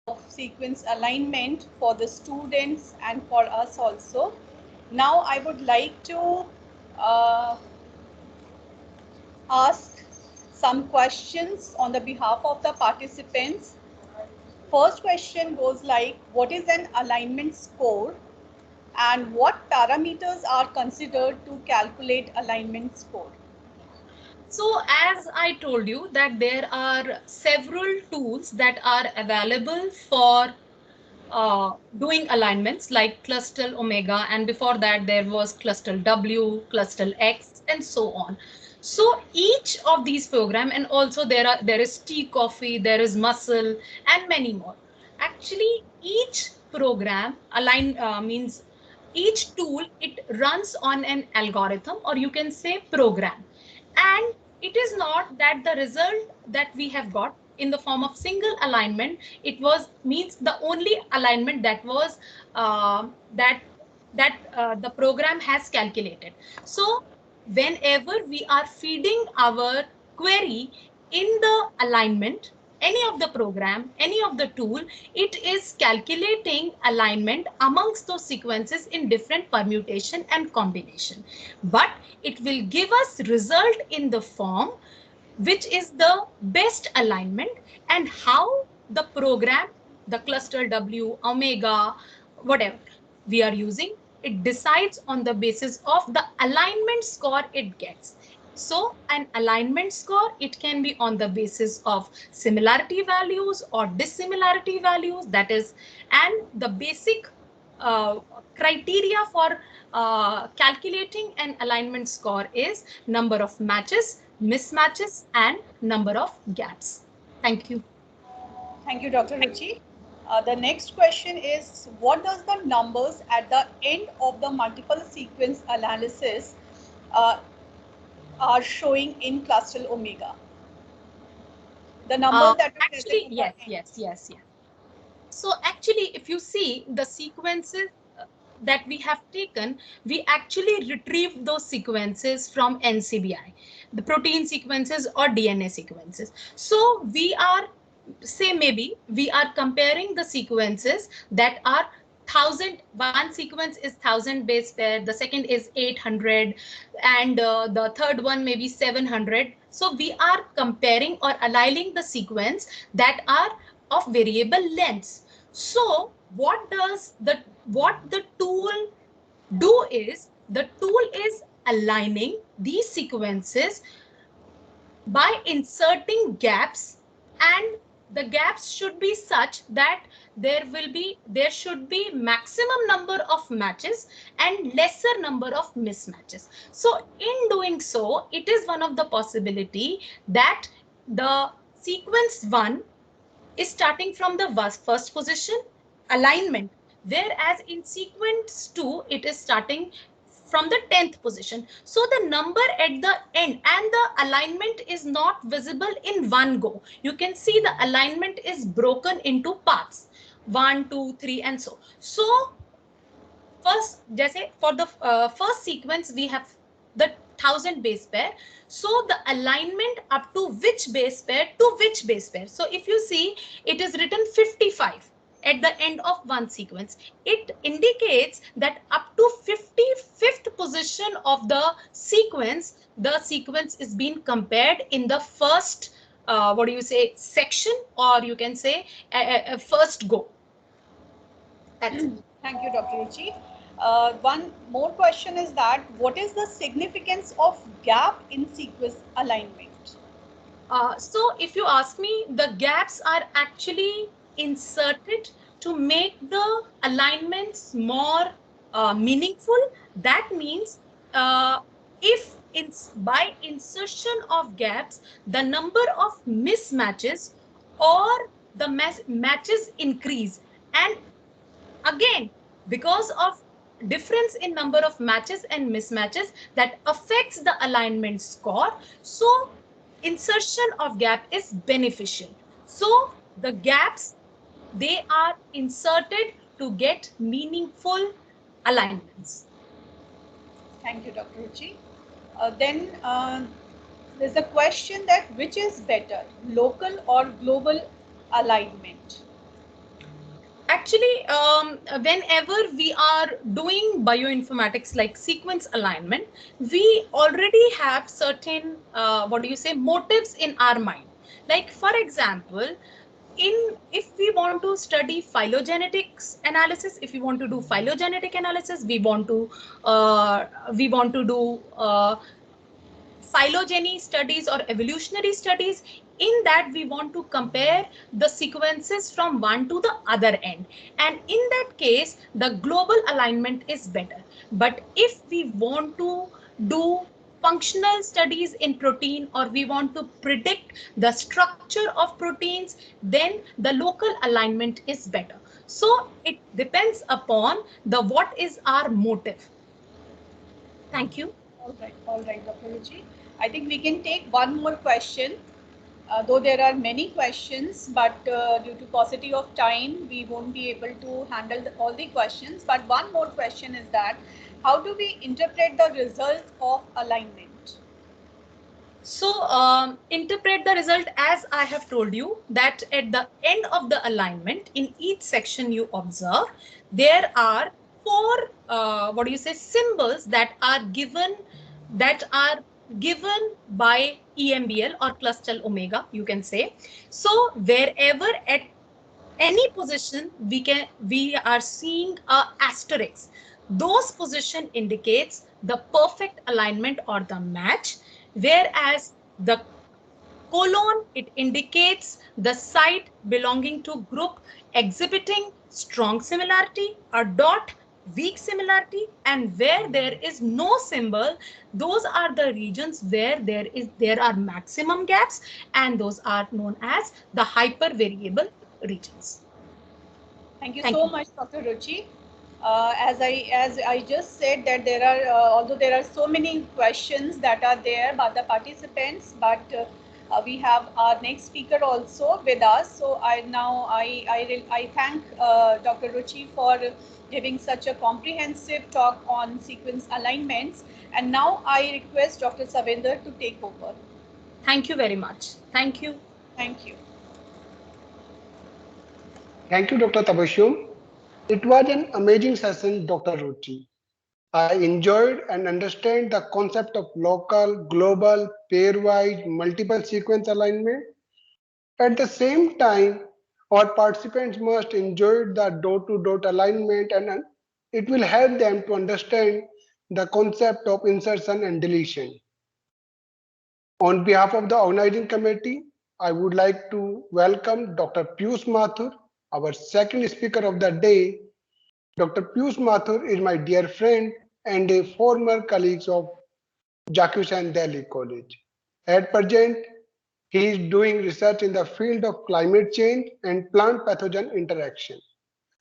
of sequence alignment for the students and for us also. Now I would like to uh, ask some questions on the behalf of the participants. First question goes like, what is an alignment score and what parameters are considered to calculate alignment score? So as I told you that there are several tools that are available for doing alignments like Clustal Omega, and before that there was Clustal W, Clustal X, and so on. So each of these program, and also there is Tea Coffee, there is Muscle, and many more. Actually, each program align means each tool, it runs on an algorithm, or you can say program, and it is not that the result that we have got in the form of single alignment, it was means the only alignment that was that the program has calculated. So whenever we are feeding our query in the alignment, any of the program, any of the tool, it is calculating alignment amongst those sequences in different permutation and combination, but it will give us result in the form which is the best alignment. And how the program, the Cluster W, Omega, whatever we are using, it decides on the basis of the alignment score it gets. So an alignment score, it can be on the basis of similarity values or dissimilarity values, that is, and the basic uh, criteria for calculating an alignment score is number of matches, mismatches, and number of gaps. Thank you. Thank you, Dr. Ruchi. The next question is, what does the numbers at the end of the multiple sequence analysis uh, are showing in cluster omega? The numbers that are present Actually, at the yes, end. yes, yes, yes. So actually, if you see the sequences that we have taken, we actually retrieved those sequences from NCBI, the protein sequences or DNA sequences. So we are, say maybe we are comparing the sequences that are thousand. One sequence is 1,000 base pair, the second is 800, and the third one maybe 700. So we are comparing or aligning the sequence that are of variable lengths. So what the tool do is, the tool is aligning these sequences by inserting gaps, and the gaps should be such that there should be maximum number of matches and lesser number of mismatches. So in doing so, it is one of the possibility that the sequence 1 is starting from the first position alignment, whereas in sequence 2 it is starting from the 10th position. So the number at the end and the alignment is not visible in one go. You can see the alignment is broken into parts, 1, 2, 3, and so. So first, जैसे for the first sequence we have the 1,000 base pair. So the alignment up to which base pair to which base pair. So if you see, it is written 55 at the end of one sequence. It indicates that up to 55th position of the sequence is being compared in the first, what do you say, section, or you can say first go. That's it. Thank you, Dr. Ruchi. One more question is that, what is the significance of gap in sequence alignment? So if you ask me, the gaps are actually inserted to make the alignments more meaningful. That means if by insertion of gaps, the number of mismatches or the matches increase. And again, because of difference in number of matches and mismatches, that affects the alignment score. So insertion of gap is beneficial. So the gaps, they are inserted to get meaningful alignments. Thank you, Dr. Ruchi. Then there's a question that, which is better, local or global alignment? Actually, whenever we are doing bioinformatics like sequence alignment, we already have certain, motives in our mind. Like, for example, if we want to study phylogenetics analysis, if we want to do phylogenetic analysis, we want to do phylogeny studies or evolutionary studies. In that, we want to compare the sequences from one to the other end, and in that case the global alignment is better. But if we want to do functional studies in protein, or we want to predict the structure of proteins, then the local alignment is better. So it depends upon the what is our motive. Thank you. All right, Dr. Ruchi. I think we can take one more question. Though there are many questions, but due to paucity of time, we won't be able to handle all the questions. But one more question is that, how do we interpret the results of alignment? So interpret the result as I have told you, that at the end of the alignment, in each section you observe, there are four symbols that are given by EMBL or clustral omega, you can say. So wherever at any position we are seeing a asterisk, those position indicates the perfect alignment or the match, whereas the colon, it indicates the site belonging to group exhibiting strong similarity, a dot weak similarity, and where there is no symbol, those are the regions where there are maximum gaps, and those are known as the hypervariable regions. Thank you so much, Dr. Ruchi. As I just said that there are although there are so many questions that are there by the participants, but we have our next speaker also with us. So I thank Dr. Ruchi for giving such a comprehensive talk on sequence alignments. And now I request Dr. Savinder to take over. Thank you very much. Thank you. Thank you. Thank you, Dr. Tabashum. It was an amazing session, Dr. Ruchi. I enjoyed and understand the concept of local, global, pairwise, multiple sequence alignment. At the same time, our participants must enjoy the dot-to-dot alignment, and it will help them to understand the concept of insertion and deletion. On behalf of the organizing committee, I would like to welcome Dr. Piyush Mathur, our second speaker of the day. Dr. Piyush Mathur is my dear friend and a former colleague of Zakir Hussain Delhi College. At present, he is doing research in the field of climate change and plant pathogen interaction,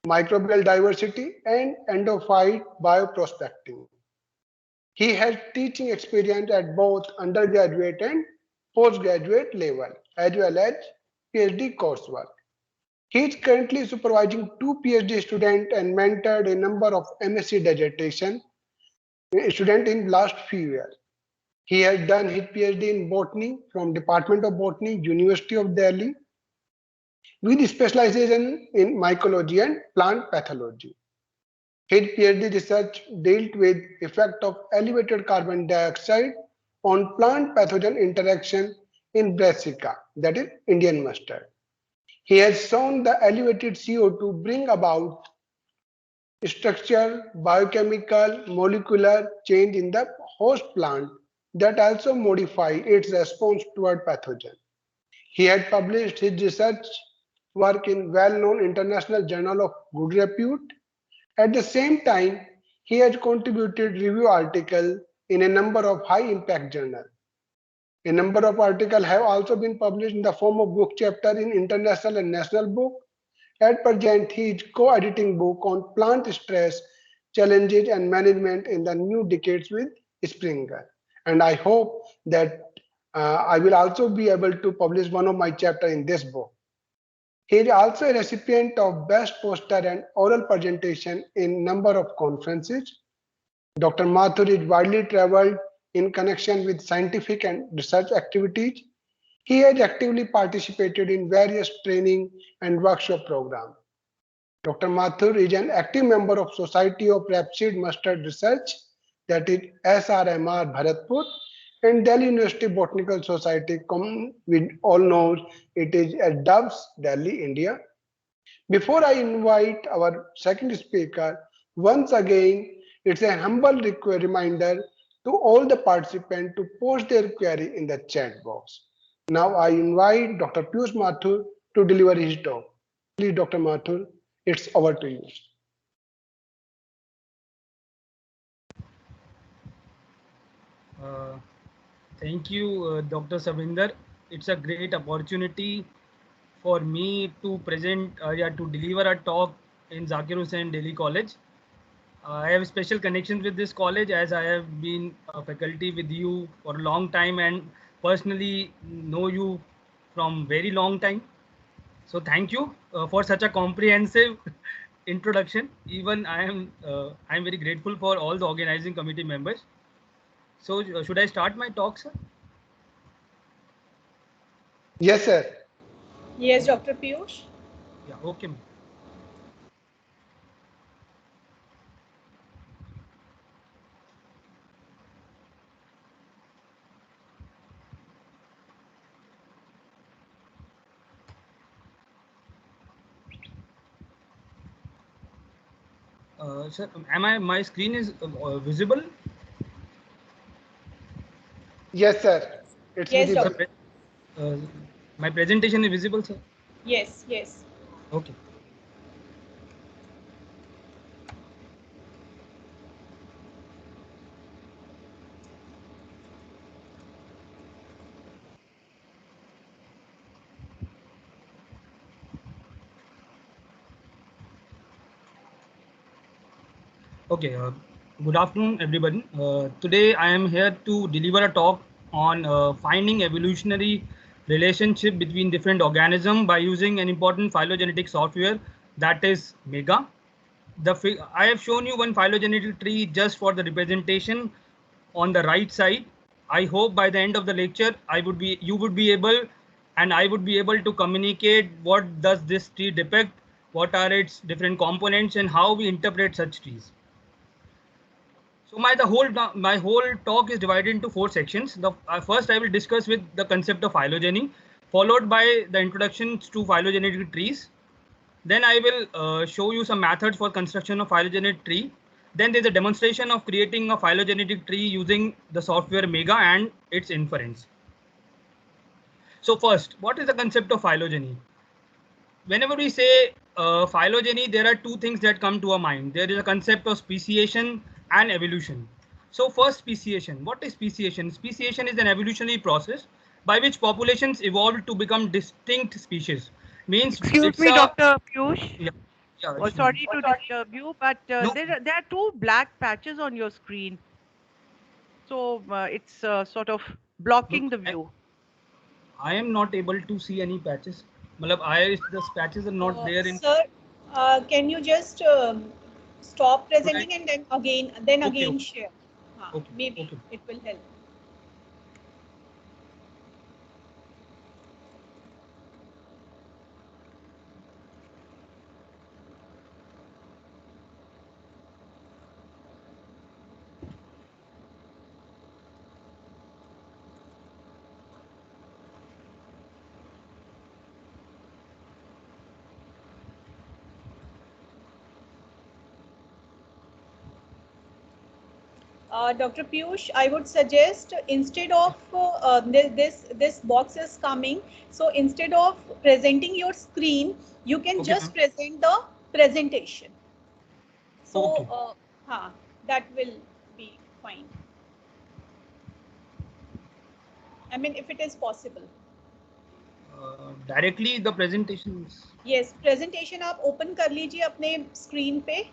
microbial diversity, and endophyte bioprospecting. He has teaching experience at both undergraduate and postgraduate level, as well as PhD coursework. He is currently supervising 2 PhD students and mentored a number of MSc dissertation students in last few years. He has done his PhD in botany from Department of Botany, University of Delhi, with specialization in mycology and plant pathology. His PhD research dealt with effect of elevated carbon dioxide on plant pathogen interaction in brassica, that is Indian mustard. He has shown the elevated CO2 bring about structural, biochemical, molecular change in the host plant that also modify its response toward pathogen. He had published his research work in well-known international journal of good repute. At the same time, he has contributed review articles in a number of high-impact journals. A number of articles have also been published in the form of book chapter in international and national book. At present, he is co-editing book on plant stress, challenges and management in the new decades with Springer. And I hope that I will also be able to publish one of my chapters in this book. He is also a recipient of best poster and oral presentation in number of conferences. Dr. Mathur is widely traveled in connection with scientific and research activities. He has actively participated in various training and workshop programs. Dr. Mathur is an active member of Society of Rapeseed Mustard Research, that is SRMR Bharatpur, and Delhi University Botanical Society, we all know it is at Doves, Delhi, India. Before I invite our second speaker, once again, it's a humble reminder to all the participants to post their query in the chat box. Now I invite Dr. Piyush Mathur to deliver his talk. Please, Dr. Mathur, it's over to you. Uh, Thank you, Dr. Savinder. It's a great opportunity for me to to deliver a talk in Zakir Hussain Delhi College. I have special connections with this college as I have been a faculty with you for a long time and personally know you from very long time. So thank you for such a comprehensive introduction. Even I am very grateful for all the organizing committee members. So should I start my talk, sir? Yes, sir. Yes, Dr. Piyush. Yeah, okay. Ma'am. Sir, my screen is visible? Yes, sir. It's Yes, Sir, visible. Doctor. uh, my presentation is visible, sir? Yes, yes. Okay. Okay, good afternoon, everybody. Today I am here to deliver a talk on finding evolutionary relationship between different organisms by using an important phylogenetic software, that is MEGA. I have shown you one phylogenetic tree just for the representation on the right side. I hope by the end of the lecture, you would be able, and I would be able to communicate what does this tree depict, what are its different components, and how we interpret such trees. So my whole talk is divided into four sections. The first I will discuss with the concept of phylogeny, followed by the introductions to phylogenetic trees. Then I will show you some methods for construction of phylogenetic tree. Then there's a demonstration of creating a phylogenetic tree using the software Mega and its inference. So first, what is the concept of phylogeny? Whenever we say phylogeny, there are two things that come to our mind. There is a concept of speciation and evolution. So first, speciation. What is speciation? Speciation is an evolutionary process by which populations evolve to become distinct species. Means Excuse it's me, a Dr. Piyush. yeah, yeah, Oh, sorry to disturb you, but no, there are two black patches on your screen. So it's sort of no, blocking the view. I am not able to see any patches. Malab, the patches are not there in. Sir, can you just stop Should I? presenting and then Okay, again okay, share? okay, Maybe okay. it will help. Dr. Piyush, I would suggest instead of this box is coming, so instead of presenting your screen, you can Okay, just ma'am. present the presentation. So Okay. that will be fine. I mean, if it is possible. Directly the presentations. Yes, presentation आप open कर लीजिए अपने screen पे.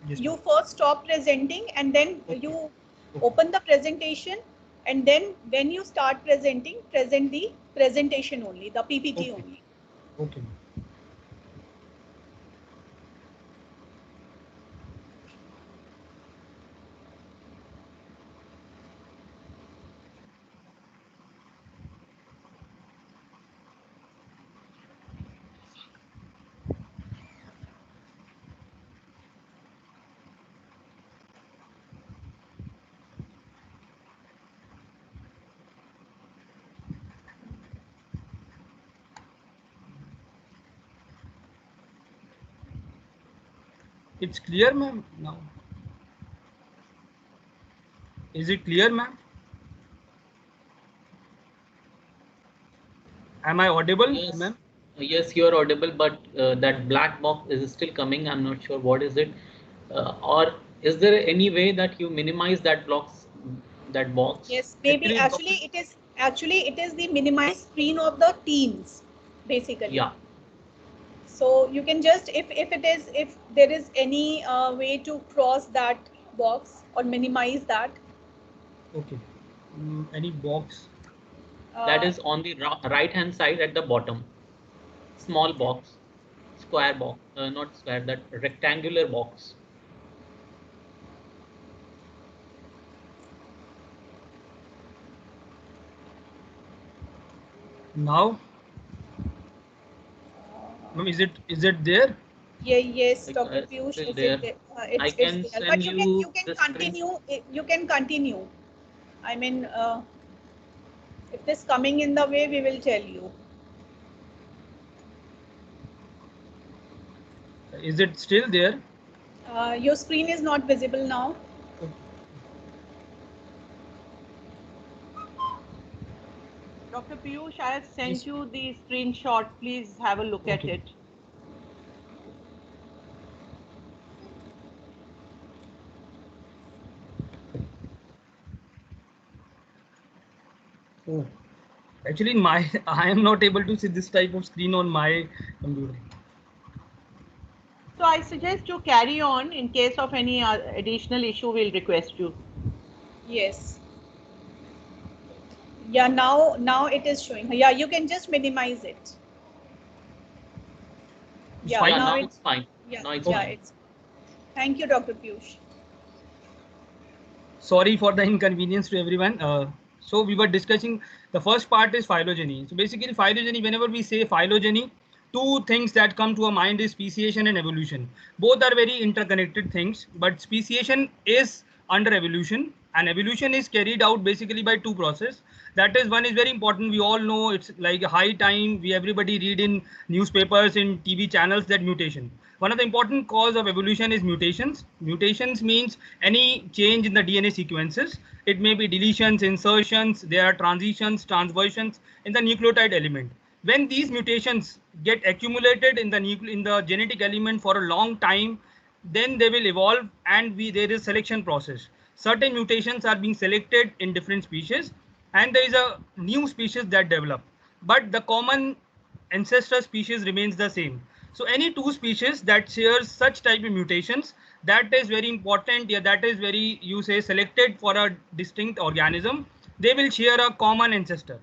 Yes, You ma'am. first stop presenting and then Okay. you Okay. open the presentation, and then when you start presenting, present the presentation only, the PPT Okay. only. Okay. It's clear, ma'am, now. Is it clear, ma'am? Am I audible, Yes, ma'am? yes, you are audible, but that black box is still coming. I'm not sure what is it. Or is there any way that you minimize that box? Yes, maybe Actually, Dr. actually it is the minimized screen of the Teams, basically. Yeah. So you can just, if there is any way to cross that box or minimize that. Okay. Any box? That Uh, is on the right hand side at the bottom. Small box, square box, not square, that rectangular box. Now, ma'am, is it there? yeah, yes, Dr. It's Piyush, still is it there. there? I It's can there, send but you you can the screen. continue. You can continue. I mean, if it is coming in the way, we will tell you. Is it still there? Your screen is not visible now. Dr. Piyush, I have sent Yes. you the screenshot. Please have a look at Okay. it. Oh. Actually, my I am not able to see this type of screen on my computer. So I suggest you carry on. In case of any additional issue, we'll request you. Yes. Yeah, now it is showing. Yeah, you can just minimize it. It's Yeah, fine Yeah, now now now? it's fine. yeah, Now it's yeah, fine. it's. Thank you, Dr. Piyush. Sorry for the inconvenience to everyone. So we were discussing, the first part is phylogeny. So basically phylogeny, whenever we say phylogeny, two things that come to our mind is speciation and evolution. Both are very interconnected things, but speciation is under evolution, and evolution is carried out basically by two processes. That is, one is very important. We all know, it's like a high time. Everybody read in newspapers, in TV channels, that mutation. One of the important cause of evolution is mutations. Mutations means any change in the DNA sequences. It may be deletions, insertions, there are transitions, transversions in the nucleotide element. When these mutations get accumulated in the genetic element for a long time, then they will evolve, and there is selection process. Certain mutations are being selected in different species, and there is a new species that develop, but the common ancestor species remains the same. So any two species that shares such type of mutations, that is very important. Yeah, that is very, you say, selected for a distinct organism, they will share a common ancestor.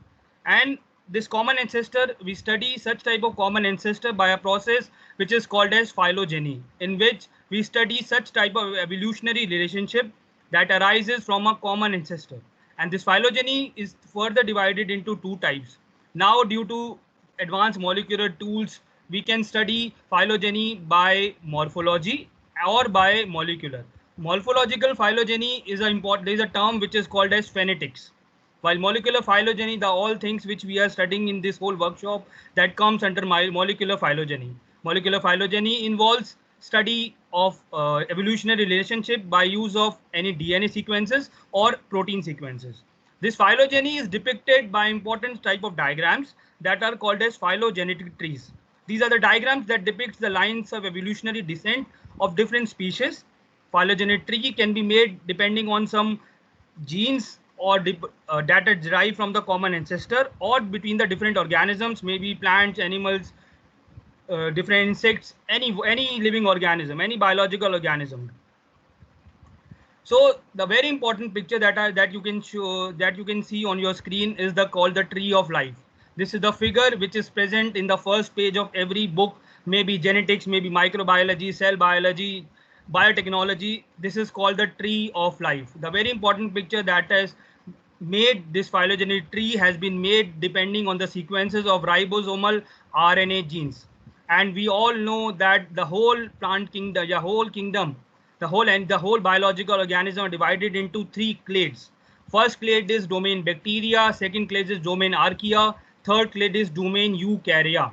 And this common ancestor, we study such type of common ancestor by a process which is called as phylogeny, in which we study such type of evolutionary relationship that arises from a common ancestor. And this phylogeny is further divided into two types. Now, due to advanced molecular tools, we can study phylogeny by morphology or by molecular. Morphological phylogeny is there is a term which is called as phonetics, while molecular phylogeny, the all things which we are studying in this whole workshop, that comes under molecular phylogeny. Molecular phylogeny involves study of evolutionary relationship by use of any DNA sequences or protein sequences. This phylogeny is depicted by important type of diagrams that are called as phylogenetic trees. These are the diagrams that depicts the lines of evolutionary descent of different species. Phylogenetic tree can be made depending on some genes or data derived from the common ancestor, or between the different organisms, maybe plants, animals, different insects, any living organism, any biological organism. So the very important picture that you can show, that you can see on your screen, is called the tree of life. This is the figure which is present in the first page of every book, maybe genetics, maybe microbiology, cell biology, biotechnology. This is called the tree of life. The very important picture that has made this phylogenetic tree has been made depending on the sequences of ribosomal RNA genes. And we all know that the whole plant kingdom, the whole biological organism are divided into three clades. First clade is domain bacteria, second clade is domain archaea, third clade is domain eukarya.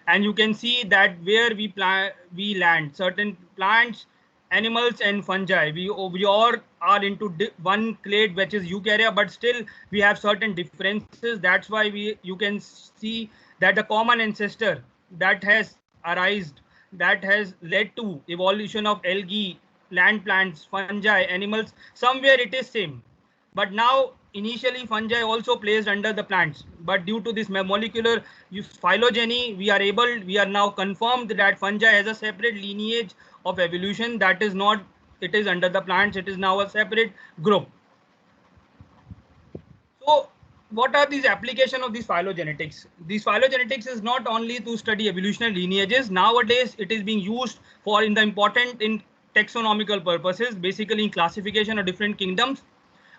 And you can see that where we land certain plants, animals and fungi. We all are into one clade, which is eukarya, but still we have certain differences. That's why you can see that the common ancestor that has arisen, that has led to evolution of algae, land plants, fungi, animals. Somewhere it is same, but now initially fungi also placed under the plants, but due to this molecular phylogeny, we are now confirmed that fungi has a separate lineage of evolution, that is not, it is under the plants, it is now a separate group. So what are these application of these phylogenetics? These phylogenetics is not only to study evolutionary lineages. Nowadays it is being used for in taxonomical purposes, basically in classification of different kingdoms,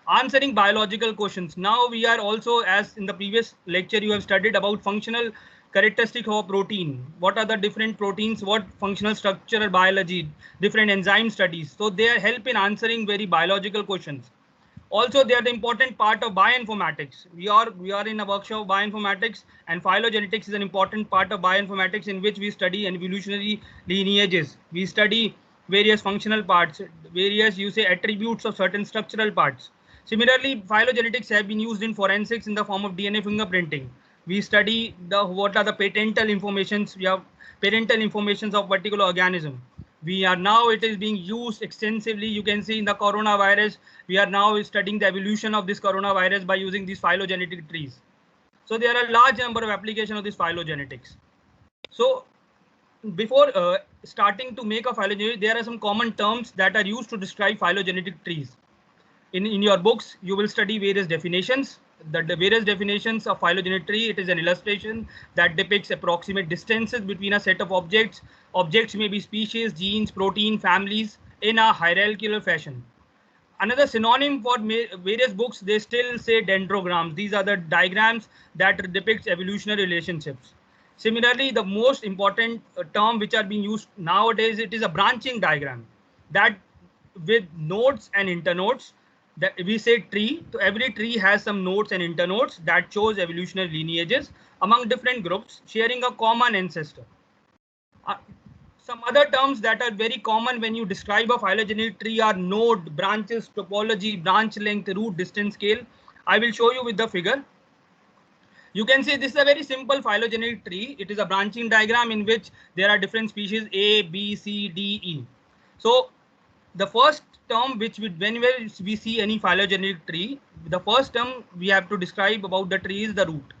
answering biological questions. Now we are also, as in the previous lecture you have studied about functional characteristic of protein. What are the different proteins, what functional structural biology, different enzyme studies. So they help in answering very biological questions. Also, they are the important part of bioinformatics. We are in a workshop of bioinformatics, and phylogenetics is an important part of bioinformatics, in which we study evolutionary lineages. We study various functional parts, various attributes of certain structural parts. Similarly, phylogenetics have been used in forensics in the form of DNA fingerprinting. We study what are the parental informations. We have parental informations of particular organism. It is being used extensively. You can see in the coronavirus, we are now studying the evolution of this coronavirus by using these phylogenetic trees. So there are a large number of applications of this phylogenetics. So before starting to make a phylogenetic, there are some common terms that are used to describe phylogenetic trees. In your books, you will study various definitions. The various definitions of phylogenetic tree, it is an illustration that depicts approximate distances between a set of objects. Objects may be species, genes, protein, families in a hierarchical fashion. Another synonym for various books, they still say dendrograms. These are the diagrams that depicts evolutionary relationships. Similarly, the most important term which are being used nowadays, it is a branching diagram, that with nodes and internodes, that we say tree. So every tree has some nodes and internodes that shows evolutionary lineages among different groups sharing a common ancestor. Some other terms that are very common when you describe a phylogenetic tree are node, branches, topology, branch length, root distance scale. I will show you with the figure. You can see this is a very simple phylogenetic tree. It is a branching diagram in which there are different species A, B, C, D, E. So the first term whenever we see any phylogenetic tree, the first term we have to describe about the tree is the root,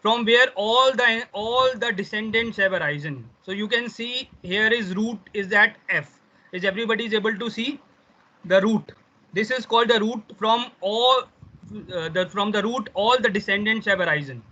from where all the descendants have arisen. So you can see here is root is at F. Is everybody is able to see the root? This is called the root. From the root all the descendants have arisen.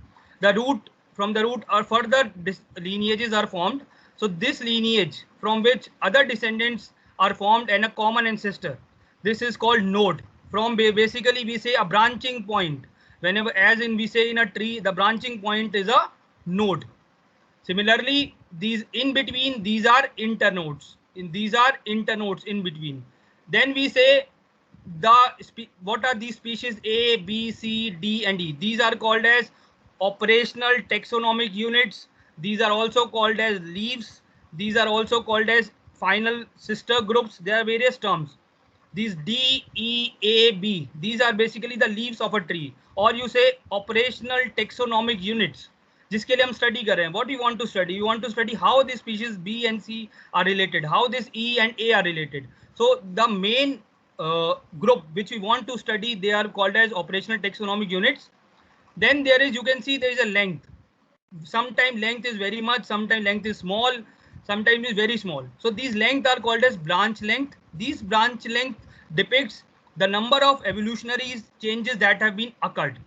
From the root are further lineages are formed. So this lineage from which other descendants are formed and a common ancestor, this is called node. From basically we say a branching point. Whenever, as in we say in a tree, the branching point is a node. Similarly, these in between, these are internodes. These are internodes in between. Then we say what are these species A, B, C, D, and E? These are called as operational taxonomic units. These are also called as leaves. These are also called as final sister groups. There are various terms. These D, E, A, B, these are basically the leaves of a tree, or you say operational taxonomic units, जिसके लिए हम study कर रहे हैं. What do you want to study? You want to study how the species B and C are related, how this E and A are related. So the main group which we want to study, they are called as operational taxonomic units. Then there is, you can see there is a length. Sometimes length is very much, sometimes length is small, sometimes is very small. So these length are called as branch length. These branch length depicts the number of evolutionary changes that have been occurred.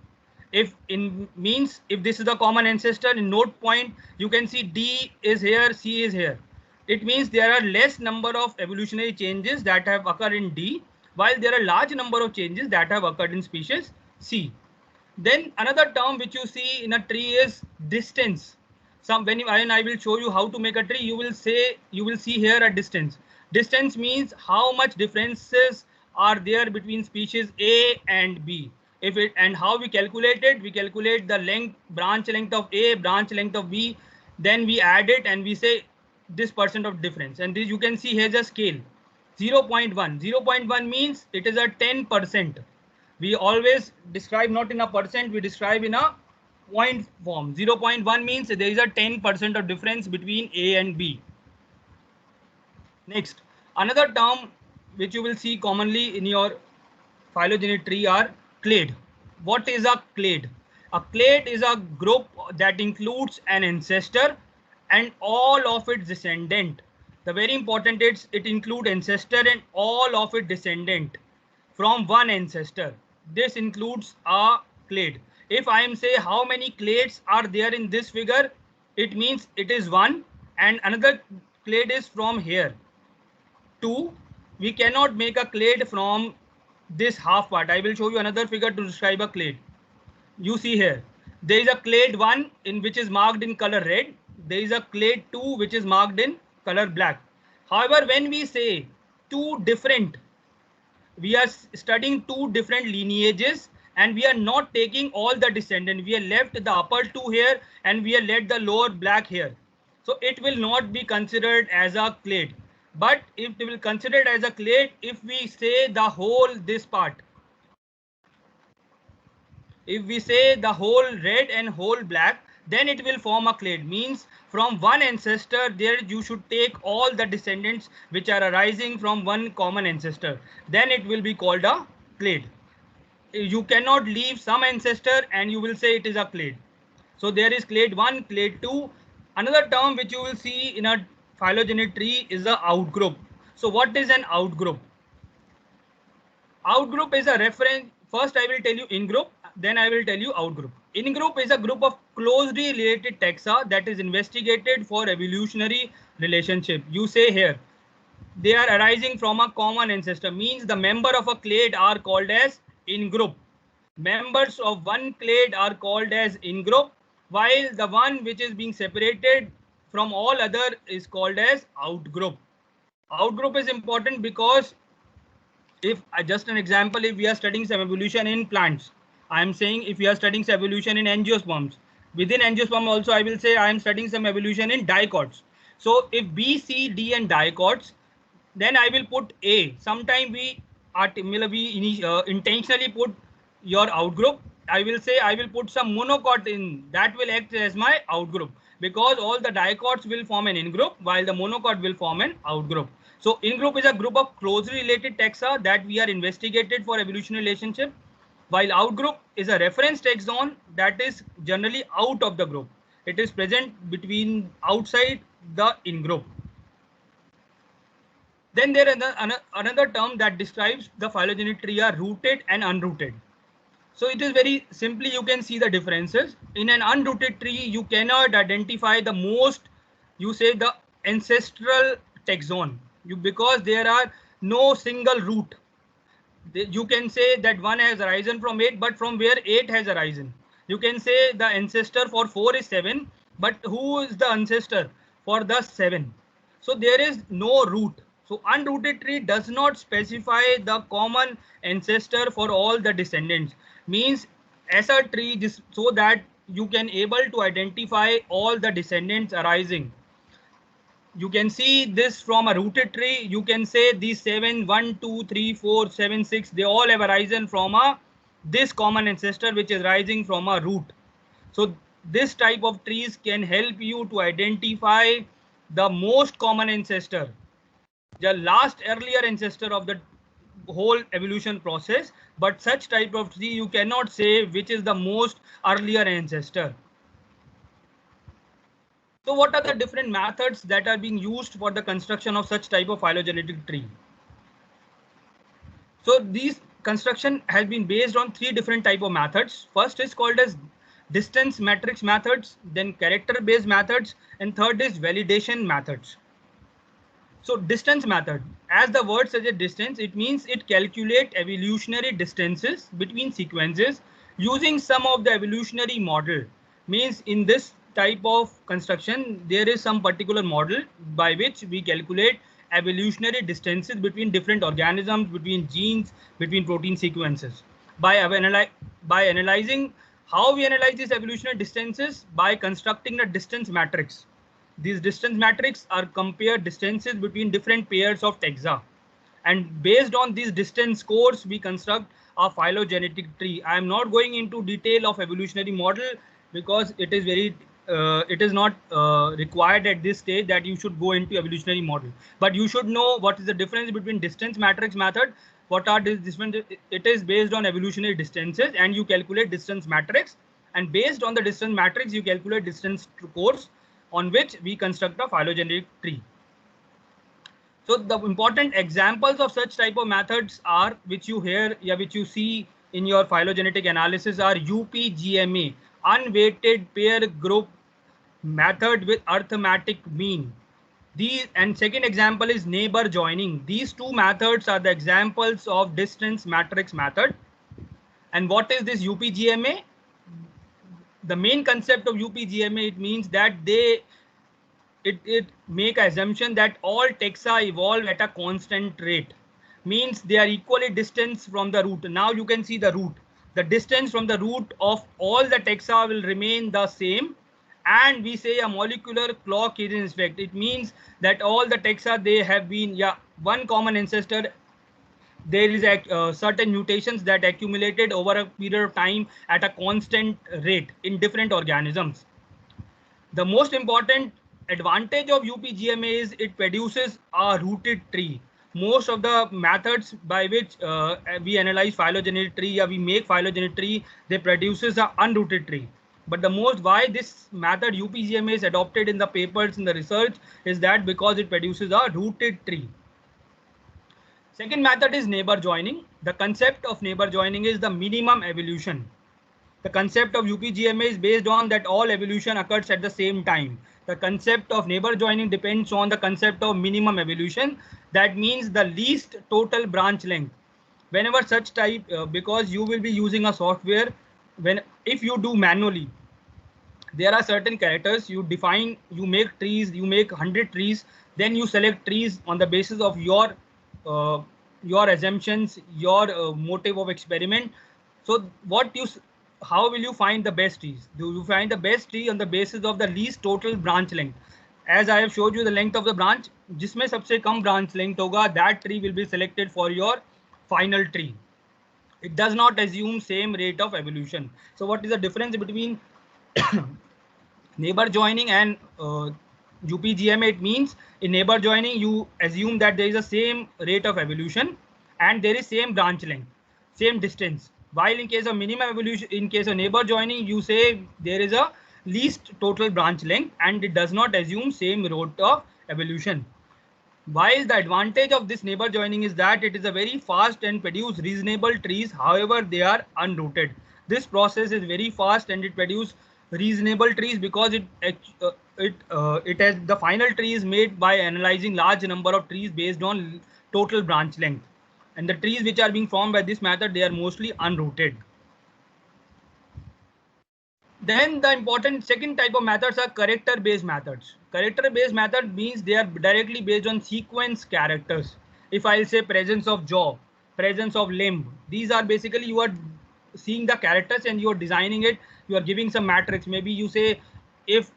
If this is the common ancestor, in node point you can see D is here, C is here. It means there are less number of evolutionary changes that have occurred in D, while there are large number of changes that have occurred in species C. Then another term which you see in a tree is distance. When I will show you how to make a tree, you will see here a distance. Distance means how much differences are there between species A and B. And how we calculate it, we calculate the length, branch length of A, branch length of B, then we add it and we say this % of difference. And this you can see here's a scale. 0.1. 0.1 means it is a 10%. We always describe not in a percent, we describe in a point form. 0.1 means there is a 10% of difference between A and B. Next, another term which you will see commonly in your phylogenetic tree are clade. What is a clade? A clade is a group that includes an ancestor and all of its descendant. The very important is it includes ancestor and all of its descendant from one ancestor. This includes a clade. If I am say how many clades are there in this figure, it means it is one, and another clade is from here. 2. We cannot make a clade from this half part. I will show you another figure to describe a clade. You see here, there is a clade 1 in which is marked in color red. There is a clade 2 which is marked in color black. However, when we say two different, we are studying two different lineages and we are not taking all the descendant. We are left the upper two here and we are left the lower black here. So it will not be considered as a clade. But if it will consider it as a clade, if we say the whole this part, if we say the whole red and whole black, then it will form a clade. Means from one ancestor there you should take all the descendants which are arising from one common ancestor. Then it will be called a clade. You cannot leave some ancestor and you will say it is a clade. So there is clade 1, clade 2. Another term which you will see in a phylogenetic tree is the outgroup. So what is an outgroup? Outgroup is a reference. First I will tell you in-group, then I will tell you outgroup. In-group is a group of closely related taxa that is investigated for evolutionary relationship. You say here, they are arising from a common ancestor, means the member of a clade are called as in-group. Members of one clade are called as in-group, while the one which is being separated from all other is called as outgroup. Outgroup is important because if just an example, if we are studying some evolution in plants, I am saying if we are studying some evolution in angiosperms, within angiosperm also I will say I am studying some evolution in dicots. So if B, C, D and dicots, then I will put A. Sometime we intentionally put your outgroup. I will say I will put some monocot in, that will act as my outgroup, because all the dicots will form an in-group while the monocot will form an outgroup. So in-group is a group of closely related taxa that we are investigated for evolutionary relationship, while outgroup is a reference taxon that is generally out of the group. It is present between outside the in-group. Then there is another term that describes the phylogenetic tree are rooted and unrooted. So it is very simply, you can see the differences. In an unrooted tree, you cannot identify the most, you say the ancestral taxon, because there are no single root. You can say that one has arisen from 8, but from where 8 has arisen. You can say the ancestor for 4 is 7, but who is the ancestor for the 7? So there is no root. So unrooted tree does not specify the common ancestor for all the descendants. Means as a tree, so that you can able to identify all the descendants arising. You can see this from a rooted tree. You can say these 7, 1, 2, 3, 4, 7, 6, they all have arisen from this common ancestor which is rising from a root. So this type of trees can help you to identify the most common ancestor, the last earlier ancestor of the whole evolution process. But such type of tree you cannot say which is the most earlier ancestor. So what are the different methods that are being used for the construction of such type of phylogenetic tree? So these construction has been based on 3 different type of methods. First is called as distance matrix methods, then character based methods, and third is validation methods. So distance method, as the word suggests distance, it means it calculates evolutionary distances between sequences using some of the evolutionary model. Means in this type of construction, there is some particular model by which we calculate evolutionary distances between different organisms, between genes, between protein sequences. By analyzing how we analyze these evolutionary distances, by constructing a distance matrix. These distance matrix are compared distances between different pairs of taxa. And based on these distance scores, we construct a phylogenetic tree. I am not going into detail of evolutionary model because it is very it is not required at this stage that you should go into evolutionary model. But you should know what is the difference between distance matrix method. What are the different? It is based on evolutionary distances, and you calculate distance matrix. And based on the distance matrix, you calculate distance course on which we construct a phylogenetic tree. So the important examples of such type of methods are, which you hear, which you see in your phylogenetic analysis, are UPGMA, unweighted pair group method with arithmetic mean. These, and second example is neighbor joining. These two methods are the examples of distance matrix method. And what is this UPGMA? The main concept of UPGMA, it means that it make assumption that all taxa evolve at a constant rate, means they are equally distance from the root. Now you can see the root. The distance from the root of all the taxa will remain the same, and we say a molecular clock is in effect. It means that all the taxa, they have been one common ancestor. There is certain mutations that accumulated over a period of time at a constant rate in different organisms. The most important advantage of UPGMA is it produces a rooted tree. Most of the methods by which we analyze phylogenetic tree, or we make phylogenetic tree, they produces an unrooted tree. But the most why this method UPGMA is adopted in the papers in the research is that because it produces a rooted tree. Second method is neighbor joining. The concept of neighbor joining is the minimum evolution. The concept of UPGMA is based on that all evolution occurs at the same time. The concept of neighbor joining depends on the concept of minimum evolution. That means the least total branch length. Whenever such type, because you will be using a software, if you do manually, there are certain characters you define, you make trees, you make 100 trees, then you select trees on the basis of your assumptions, your motive of experiment. So how will you find the best trees? Do you find the best tree on the basis of the least total branch length? As I have showed you the length of the branch, जिसमें सबसे कम branch length होगा, that tree will be selected for your final tree. It does not assume same rate of evolution. So what is the difference between neighbor joining and UPGMA? It means in neighbor joining, you assume that there is a same rate of evolution and there is same branch length, same distance. While in case of minimum evolution, in case of neighbor joining, you say there is a least total branch length and it does not assume same rate of evolution. While the advantage of this neighbor joining is that it is a very fast and produce reasonable trees. However, they are unrooted. This process is very fast and it produces reasonable trees because it has the final tree is made by analyzing large number of trees based on total branch length. And the trees which are being formed by this method, they are mostly unrooted. Then the important second type of methods are character-based methods. Character-based method means they are directly based on sequence characters. If I'll say presence of jaw, presence of limb, these are basically you are seeing the characters and you are designing it. You are giving some matrix. Maybe you say if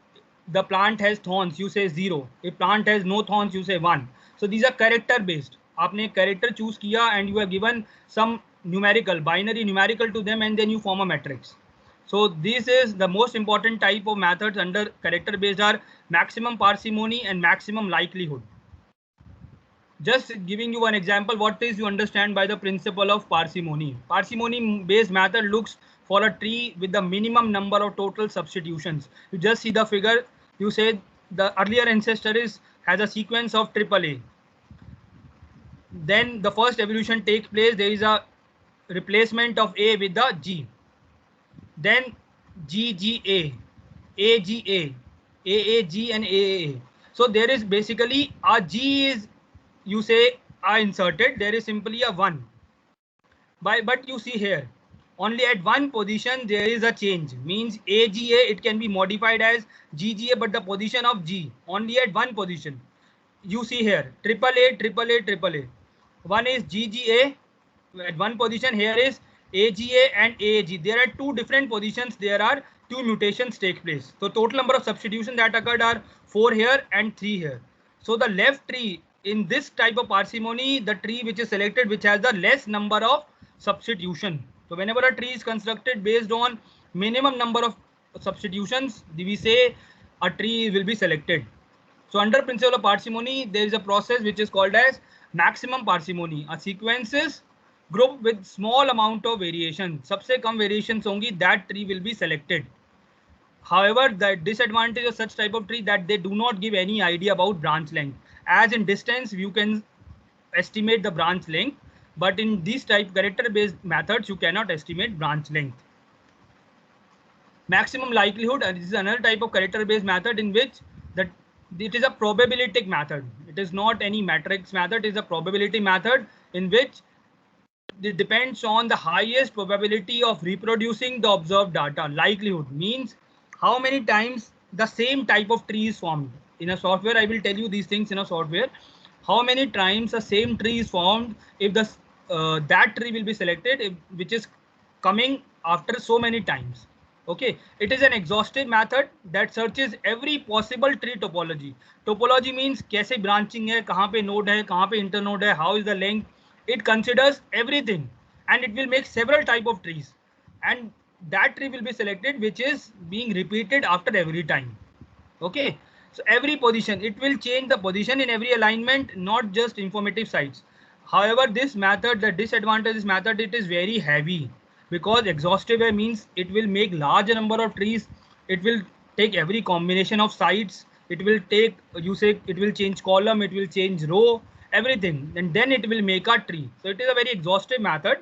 the plant has thorns, you say 0. If plant has no thorns, you say 1. So these are character-based. आपने एक character choose किया and you have given some numerical, binary numerical to them, and then you form a matrix. So this is the most important type of methods under character based are maximum parsimony and maximum likelihood. Just giving you one example, what is you understand by the principle of parsimony? Parsimony based method looks for a tree with the minimum number of total substitutions. You just see the figure, you say the earlier ancestor has a sequence of AAA. Then the first evolution takes place, there is a replacement of A with the G. Then GGA, AGA, AAG and AAA. So there is basically a G is, you say are inserted, there is simply a 1. But you see here, only at one position there is a change, means AGA, it can be modified as GGA, but the position of G, only at one position. You see here, AAA, AAA, AAA. One is GGA, at one position, here is AGA and AAG. There are two different positions, there are two mutations take place. So total number of substitutions that occurred are 4 here and 3 here. So the left tree in this type of parsimony, the tree which is selected, which has the less number of substitution. So whenever a tree is constructed based on minimum number of substitutions, we say a tree will be selected. So under principle of parsimony, there is a process which is called as maximum parsimony. A sequences group with small amount of variation, सबसे कम variations होंगी, that tree will be selected. However, the disadvantage of such type of tree that they do not give any idea about branch length. As in distance, you can estimate the branch length, but in these type character-based methods, you cannot estimate branch length. Maximum likelihood, and this is another type of character-based method in which it is a probabilistic method. It is not any matrix method. It is a probability method in which it depends on the highest probability of reproducing the observed data. Likelihood means how many times the same type of tree is formed. In a software, I will tell you these things in a software. How many times the same tree is formed if the that tree will be selected, which is coming after so many times. Okay, it is an exhaustive method that searches every possible tree topology. Topology means कैसे branching है, कहाँ पे node है, कहाँ पे internode है, how is the length. It considers everything and it will make several type of trees, and that tree will be selected which is being repeated after every time. Okay, so every position, it will change the position in every alignment, not just informative sites. However, this method, the disadvantage of this method, it is very heavy because exhaustive means it will make large number of trees. It will take every combination of sites. It will take, you say, it will change column, it will change row, everything, and then it will make a tree. So it is a very exhaustive method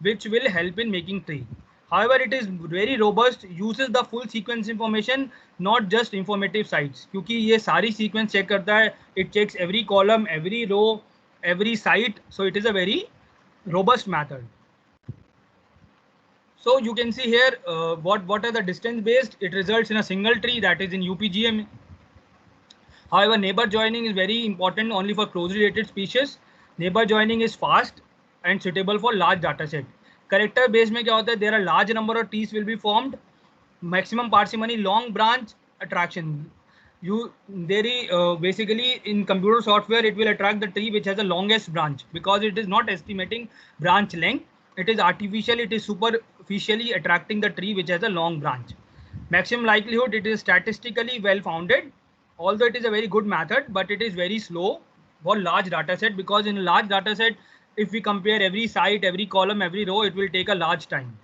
which will help in making tree. However, it is very robust, uses the full sequence information, not just informative sites. क्योंकि ये सारी sequence check करता है, it checks every column, every row, every site. So it is a very robust method. So you can see here what are the distance based. It results in a single tree, that is in UPGM. However, neighbor joining is very important only for closely related species. Neighbor joining is fast and suitable for large data set. Character based में क्या होता है? There are large number of trees will be formed. Maximum parsimony, long branch attraction. Basically in computer software, it will attract the tree which has the longest branch because it is not estimating branch length. It is artificial. It is superficially attracting the tree which has a long branch. Maximum likelihood, it is statistically well founded. Although it is a very good method, but it is very slow for large data set, because in a large data set, if we compare every site, every column, every row, it will take a large time.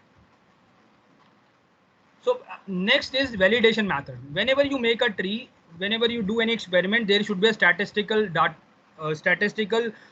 So next is validation method. Whenever you make a tree, whenever you do any experiment, there should be a statistical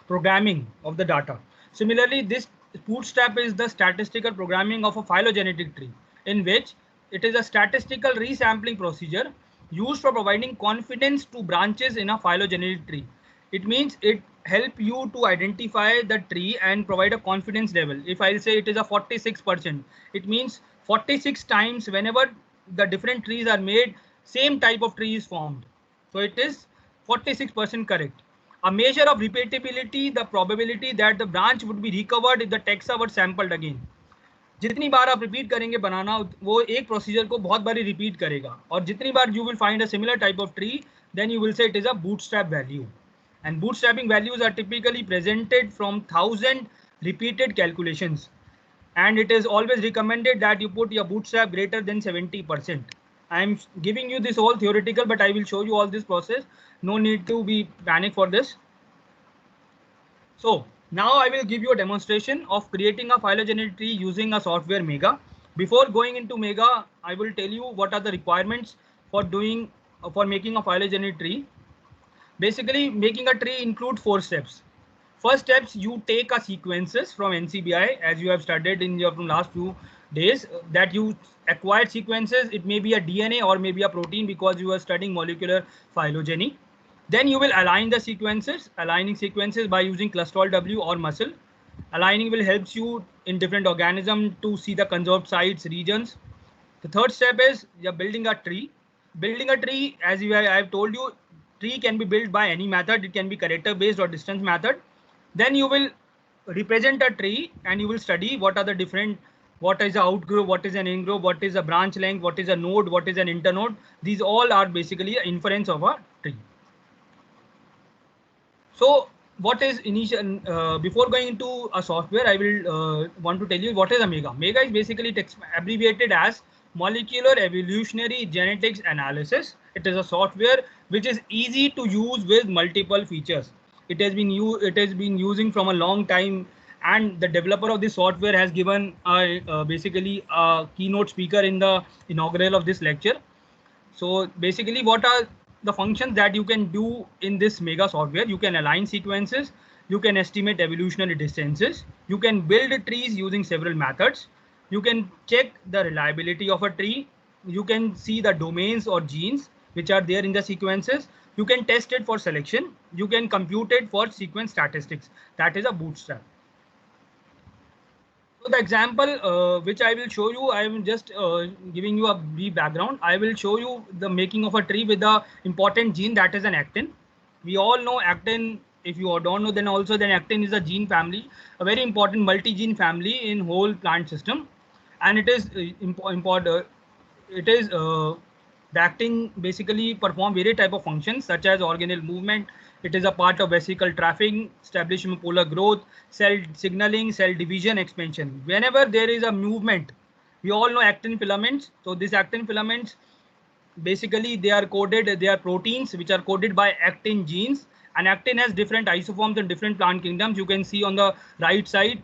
programming of the data. Similarly, this bootstrap is the statistical programming of a phylogenetic tree, in which it is a statistical resampling procedure used for providing confidence to branches in a phylogenetic tree. It means it help you to identify the tree and provide a confidence level. If I say it is a 46%, it means 46 times whenever the different trees are made, same type of tree is formed. So it is 46% correct. A measure of repeatability, the probability that the branch would be recovered if the taxa were sampled again. जितनी बार आप repeat करेंगे बनाना, वो एक procedure को बहुत बारी repeat करेगा, और जितनी बार you will find a similar type of tree, then you will say it is a bootstrap value. And bootstrapping values are typically presented from 1000 repeated calculations. And it is always recommended that you put your bootstrap greater than 70%. I am giving you this all theoretical, but I will show you all this process. No need to be panic for this. So now I will give you a demonstration of creating a phylogenetic tree using a software Mega. Before going into Mega, I will tell you what are the requirements for making a phylogenetic tree. Basically, making a tree includes 4 steps. First steps, you take a sequences from NCBI, as you have studied in your from last few days, that you acquired sequences. It may be a DNA or maybe a protein because you are studying molecular phylogeny. Then you will align the sequences, aligning sequences by using Clustral W or muscle. Aligning will help you in different organisms to see the conserved sites, regions. The third step is you're building a tree. Building a tree, as I have told you, tree can be built by any method. It can be character based or distance method. Then you will represent a tree and you will study what are the different, what is the outgrowth, what is an ingrowth, what is a branch length, what is a node, what is an internode. These all are basically an inference of a tree. So what is initial, before going into a software, I will want to tell you what is a MEGA. MEGA is basically abbreviated as Molecular Evolutionary Genetics Analysis. It is a software which is easy to use with multiple features. It has been using from a long time, and the developer of this software has given basically a keynote speaker in the inaugural of this lecture. So basically, what are the functions that you can do in this MEGA software? You can align sequences, you can estimate evolutionary distances, you can build trees using several methods, you can check the reliability of a tree, you can see the domains or genes which are there in the sequences, you can test it for selection, you can compute it for sequence statistics. That is a bootstrap. So the example which I will show you, I am just giving you a brief background. I will show you the making of a tree with the important gene that is an actin. We all know actin. If you don't know, then also then actin is a gene family, a very important multi-gene family in whole plant system, and it is important. It is the actin basically perform various type of functions such as organelle movement. It is a part of vesicle trafficking, establishment polar growth, cell signaling, cell division, expansion. Whenever there is a movement, we all know actin filaments. So these actin filaments, basically they are coded, they are proteins which are coded by actin genes, and actin has different isoforms in different plant kingdoms. You can see on the right side,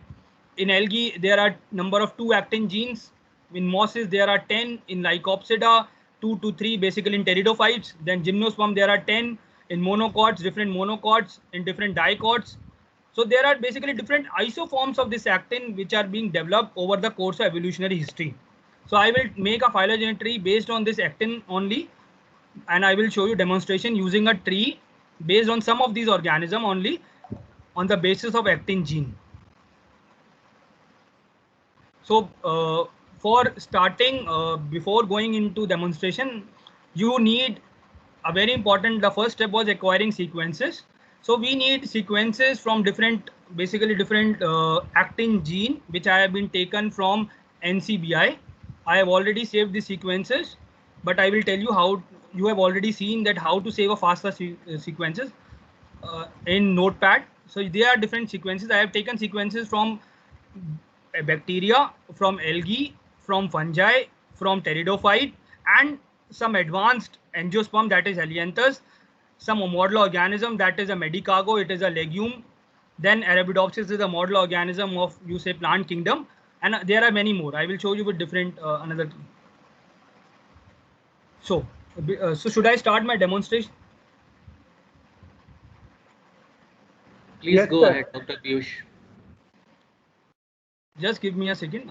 in algae there are number of 2 actin genes. In mosses there are 10. In Lycopsida 2 to 3, basically in pteridophytes. Then gymnosperm there are 10. In monocots, different monocots, in different dicots. So there are basically different isoforms of this actin which are being developed over the course of evolutionary history. So I will make a phylogenetic tree based on this actin only, and I will show you demonstration using a tree based on some of these organisms only on the basis of actin gene. So for starting, before going into demonstration, you need a very important, the first step was acquiring sequences. So we need sequences from basically different actin gene, which I have been taken from NCBI. I have already saved the sequences, but I will tell you how. You have already seen that how to save a FASTA sequences in Notepad. So there are different sequences. I have taken sequences from bacteria, from algae, from fungi, from pteridophyte, and some advanced angiosperm, that is Helianthus, some model organism, that is a medicago, it is a legume. Then Arabidopsis is a model organism of, you say, plant kingdom, and there are many more. I will show you with different another. So should I start my demonstration? Please Yes, go sir. ahead, Dr. Piyush. Just give me a second.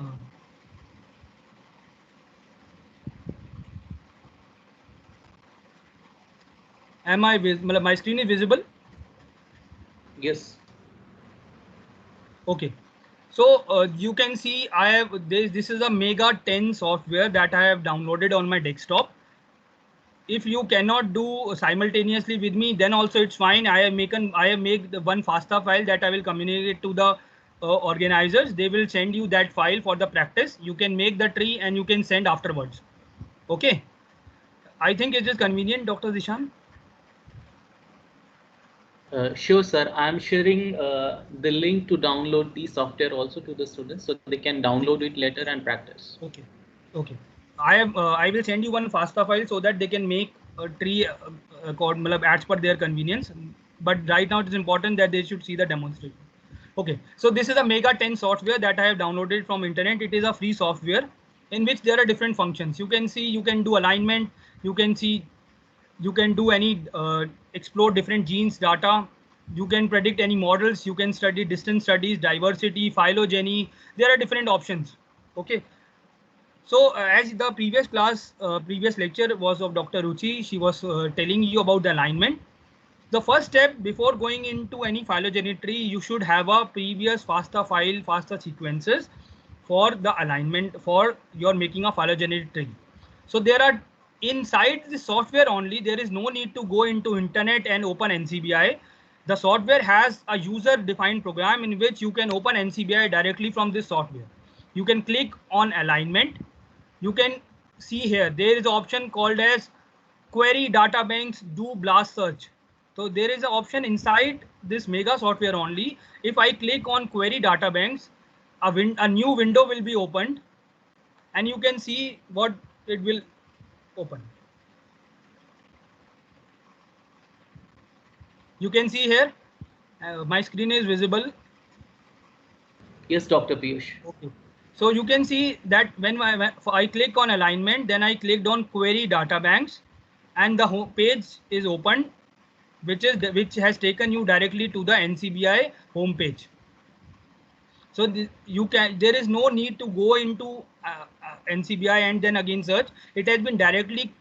Am I my screen is visible? Yes. Okay. So you can see I have this is a Mega 10 software that I have downloaded on my desktop. If you cannot do simultaneously with me, then also it's fine. I have made the one FASTA file that I will communicate to the organizers. They will send you that file for the practice. You can make the tree and you can send afterwards. Okay. I think it is convenient, Dr. Zishan. Sure, sir. I'm sharing the link to download the software also to the students so they can download it later and practice. Okay. Okay. I will send you one FASTA file so that they can make a tree called as per their convenience. But right now it is important that they should see the demonstration. Okay. So this is a Mega 10 software that I have downloaded from internet. It is a free software in which there are different functions. You can see, you can do alignment. You can see, you can do any explore different genes data. You can predict any models. You can study distance studies, diversity, phylogeny. There are different options. Okay. So as the previous previous lecture was of Dr. Ruchi, she was telling you about the alignment. The first step before going into any phylogenetic tree, you should have a previous FASTA file, FASTA sequences for the alignment for your making a phylogenetic tree. So there are inside the software only, there is no need to go into internet and open NCBI. The software has a user defined program in which you can open NCBI directly from this software. You can click on alignment. You can see here, there is an option called as query data banks, do blast search. So there is an option inside this Mega software only. If I click on query data banks, a new window will be opened and you can see what it will open. You can see here, my screen is visible. Yes, Dr. Piyush. Okay. So you can see that when I click on alignment, then I clicked on query data banks and the home page is opened, which has taken you directly to the NCBI homepage. So there is no need to go into NCBI and then again search. It has been directly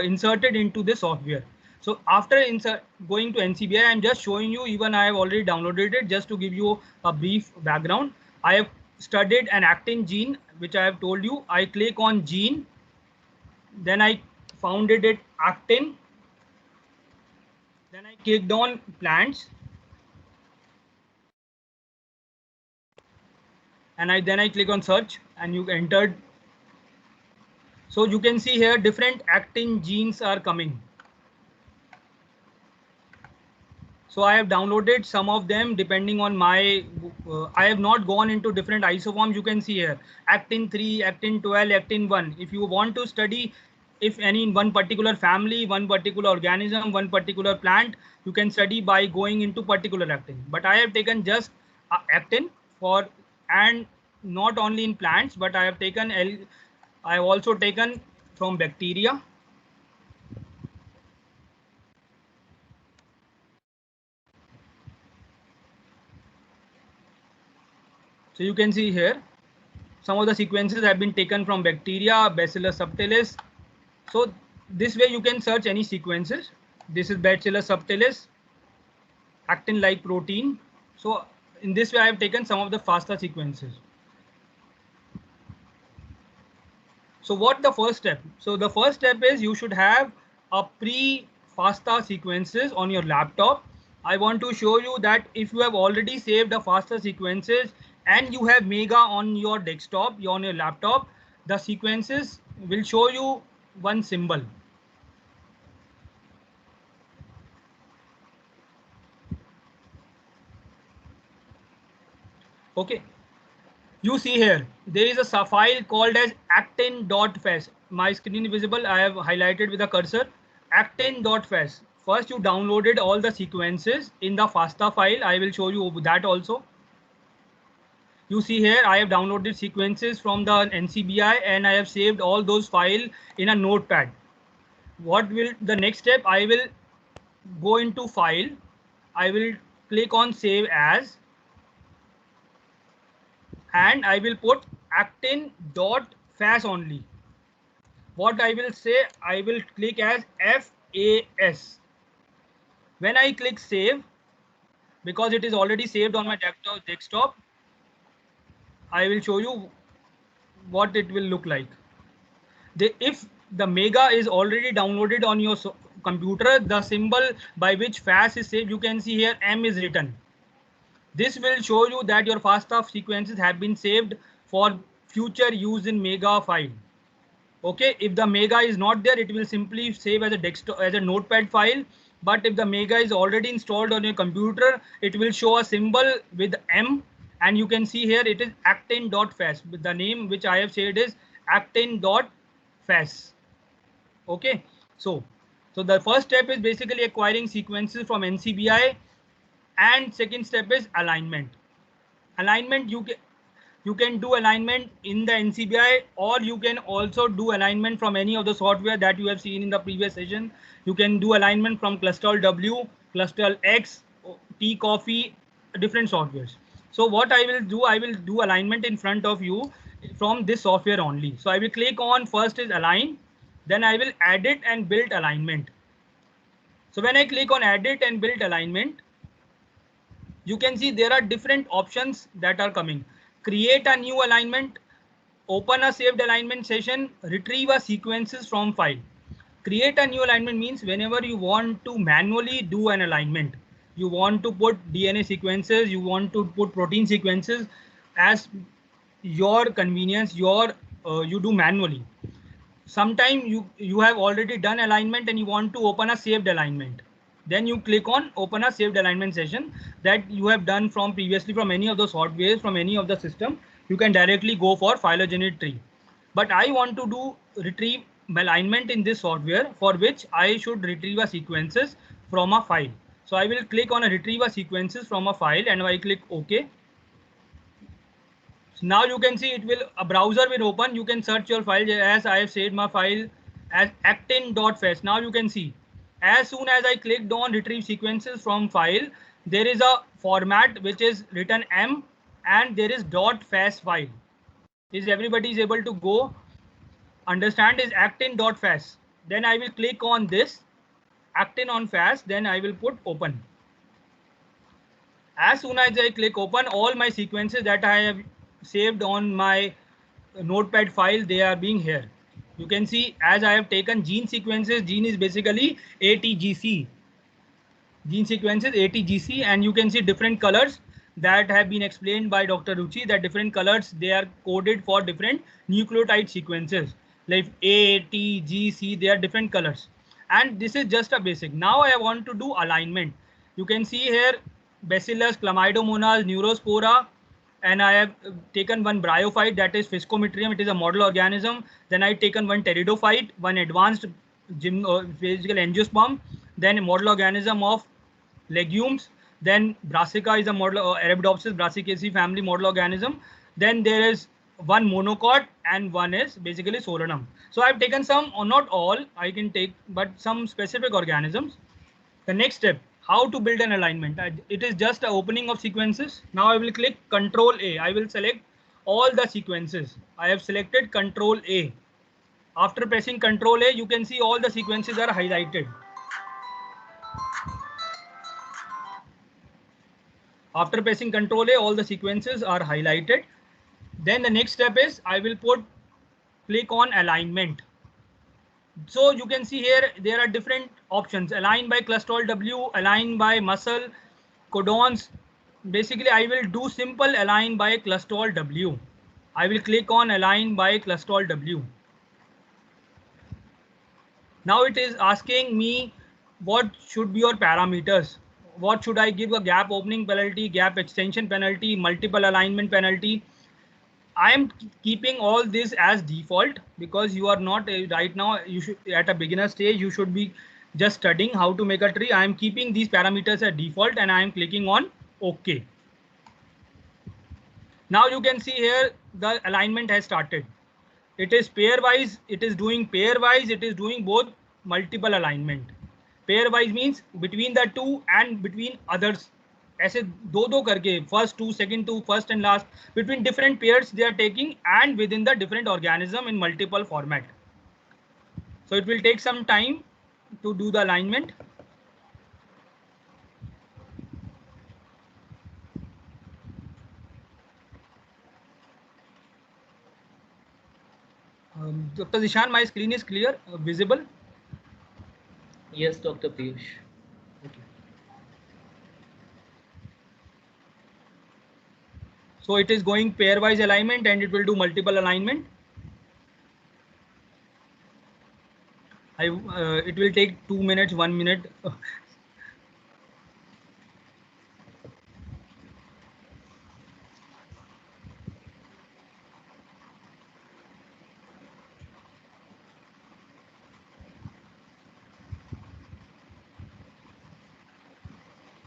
inserted into the software. So after going to NCBI, I'm just showing you, even I have already downloaded it just to give you a brief background. I have studied an actin gene, which I have told you. I click on gene, then I found it actin. Then I clicked on plants. And then I click on search and you entered. So you can see here different actin genes are coming. So I have downloaded some of them depending on my, I have not gone into different isoforms. You can see here actin 3, actin 12, actin 1. If you want to study if any in one particular family, one particular organism, one particular plant, you can study by going into particular actin. But I have taken just actin for, and not only in plants, but I have taken, I have also taken from bacteria. So you can see here, some of the sequences have been taken from bacteria, Bacillus subtilis. So this way you can search any sequences. This is Bacillus subtilis, actin-like protein. So in this way, I have taken some of the FASTA sequences. So what the first step? So the first step is you should have a pre-FASTA sequences on your laptop. I want to show you that if you have already saved the FASTA sequences and you have Mega on your desktop, on your laptop, the sequences will show you one symbol. Okay. You see here, there is a file called as actin.fas. My screen is visible. I have highlighted with a cursor, actin.fas. First, you downloaded all the sequences in the FASTA file. I will show you that also. You see here, I have downloaded sequences from the NCBI and I have saved all those files in a notepad. What will the next step? I will go into file. I will click on save as. And I will put actin.fas only. What I will say, I will click as FAS. When I click save, because it is already saved on my desktop, I will show you what it will look like. If the Mega is already downloaded on your computer, the symbol by which FAS is saved, you can see here M is written. This will show you that your FASTA sequences have been saved for future use in Mega file. Okay, if the Mega is not there, it will simply save as a desktop, as a notepad file. But if the Mega is already installed on your computer, it will show a symbol with M, and you can see here it is actin.fas. The name which I have said is actin.fas. Okay, so the first step is basically acquiring sequences from NCBI. And second step is alignment. Alignment, you can do alignment in the NCBI, or you can also do alignment from any of the software that you have seen in the previous session. You can do alignment from Clustal W, Clustal X, tCoffee, different softwares. So what I will do alignment in front of you from this software only. So I will click on first is align, then I will edit and build alignment. So when I click on edit and build alignment, you can see there are different options that are coming. Create a new alignment, open a saved alignment session, retrieve a sequences from file. Create a new alignment means whenever you want to manually do an alignment, you want to put DNA sequences, you want to put protein sequences as your convenience, you do manually. Sometime you have already done alignment and you want to open a saved alignment. Then you click on open a saved alignment session that you have done from previously from any of the softwares, from any of the system. You can directly go for phylogenetic tree. But I want to do retrieve alignment in this software, for which I should retrieve a sequences from a file. So I will click on a retrieve a sequences from a file and I click OK. So now you can see it will, a browser will open. You can search your file, as I have saved my file as actin.fast. Now you can see, as soon as I clicked on retrieve sequences from file, there is a format which is written M and there is .fast file. Is everybody is able to go understand is actin.fast. Then I will click on this actin on fast, then I will put open. As soon as I click open, all my sequences that I have saved on my notepad file, they are being here. You can see, as I have taken gene sequences, gene is basically ATGC. Gene sequences ATGC, and you can see different colors that have been explained by Dr. Ruchi, that different colors, they are coded for different nucleotide sequences. Like A, T, G, C, they are different colors. And this is just a basic. Now I want to do alignment. You can see here Bacillus, Chlamydomonas, Neurospora, and I have taken one bryophyte, that is Physcometrium. It is a model organism. Then I taken one pteridophyte, one advanced physical angiosperm, then a model organism of legumes. Then Brassica is a model, Arabidopsis brassicaceae family model organism. Then there is one monocot and one is basically Solanum. So I've taken some, or not all, I can take, but some specific organisms. The next step, how to build an alignment. It is just the opening of sequences. Now I will click Control A. I will select all the sequences. I have selected Control A. After pressing Control A, you can see all the sequences are highlighted. After pressing Control A, all the sequences are highlighted. Then the next step is I will click on alignment. So you can see here there are different options: align by cholesterol W, align by muscle, codons. Basically, I will do simple align by cholesterol W. I will click on align by cholesterol W. Now it is asking me what should be your parameters. What should I give? A gap opening penalty, gap extension penalty, multiple alignment penalty. I am keeping all this as default because you are not right now, you should at a beginner stage, you should be just studying how to make a tree. I am keeping these parameters as default and I am clicking on OK. Now you can see here the alignment has started. It is pairwise, it is doing pairwise, it is doing both multiple alignment. Pairwise means between the two and between others. ऐसे दो करके first two, second two, first and last, between different pairs they are taking and within the different organism in multiple format. So it will take some time to do the alignment. Dr. Zishan, my screen is clear, visible? Yes, Dr. Piyush. Okay. So it is going pairwise alignment and it will do multiple alignment. It will take 2 minutes, 1 minute.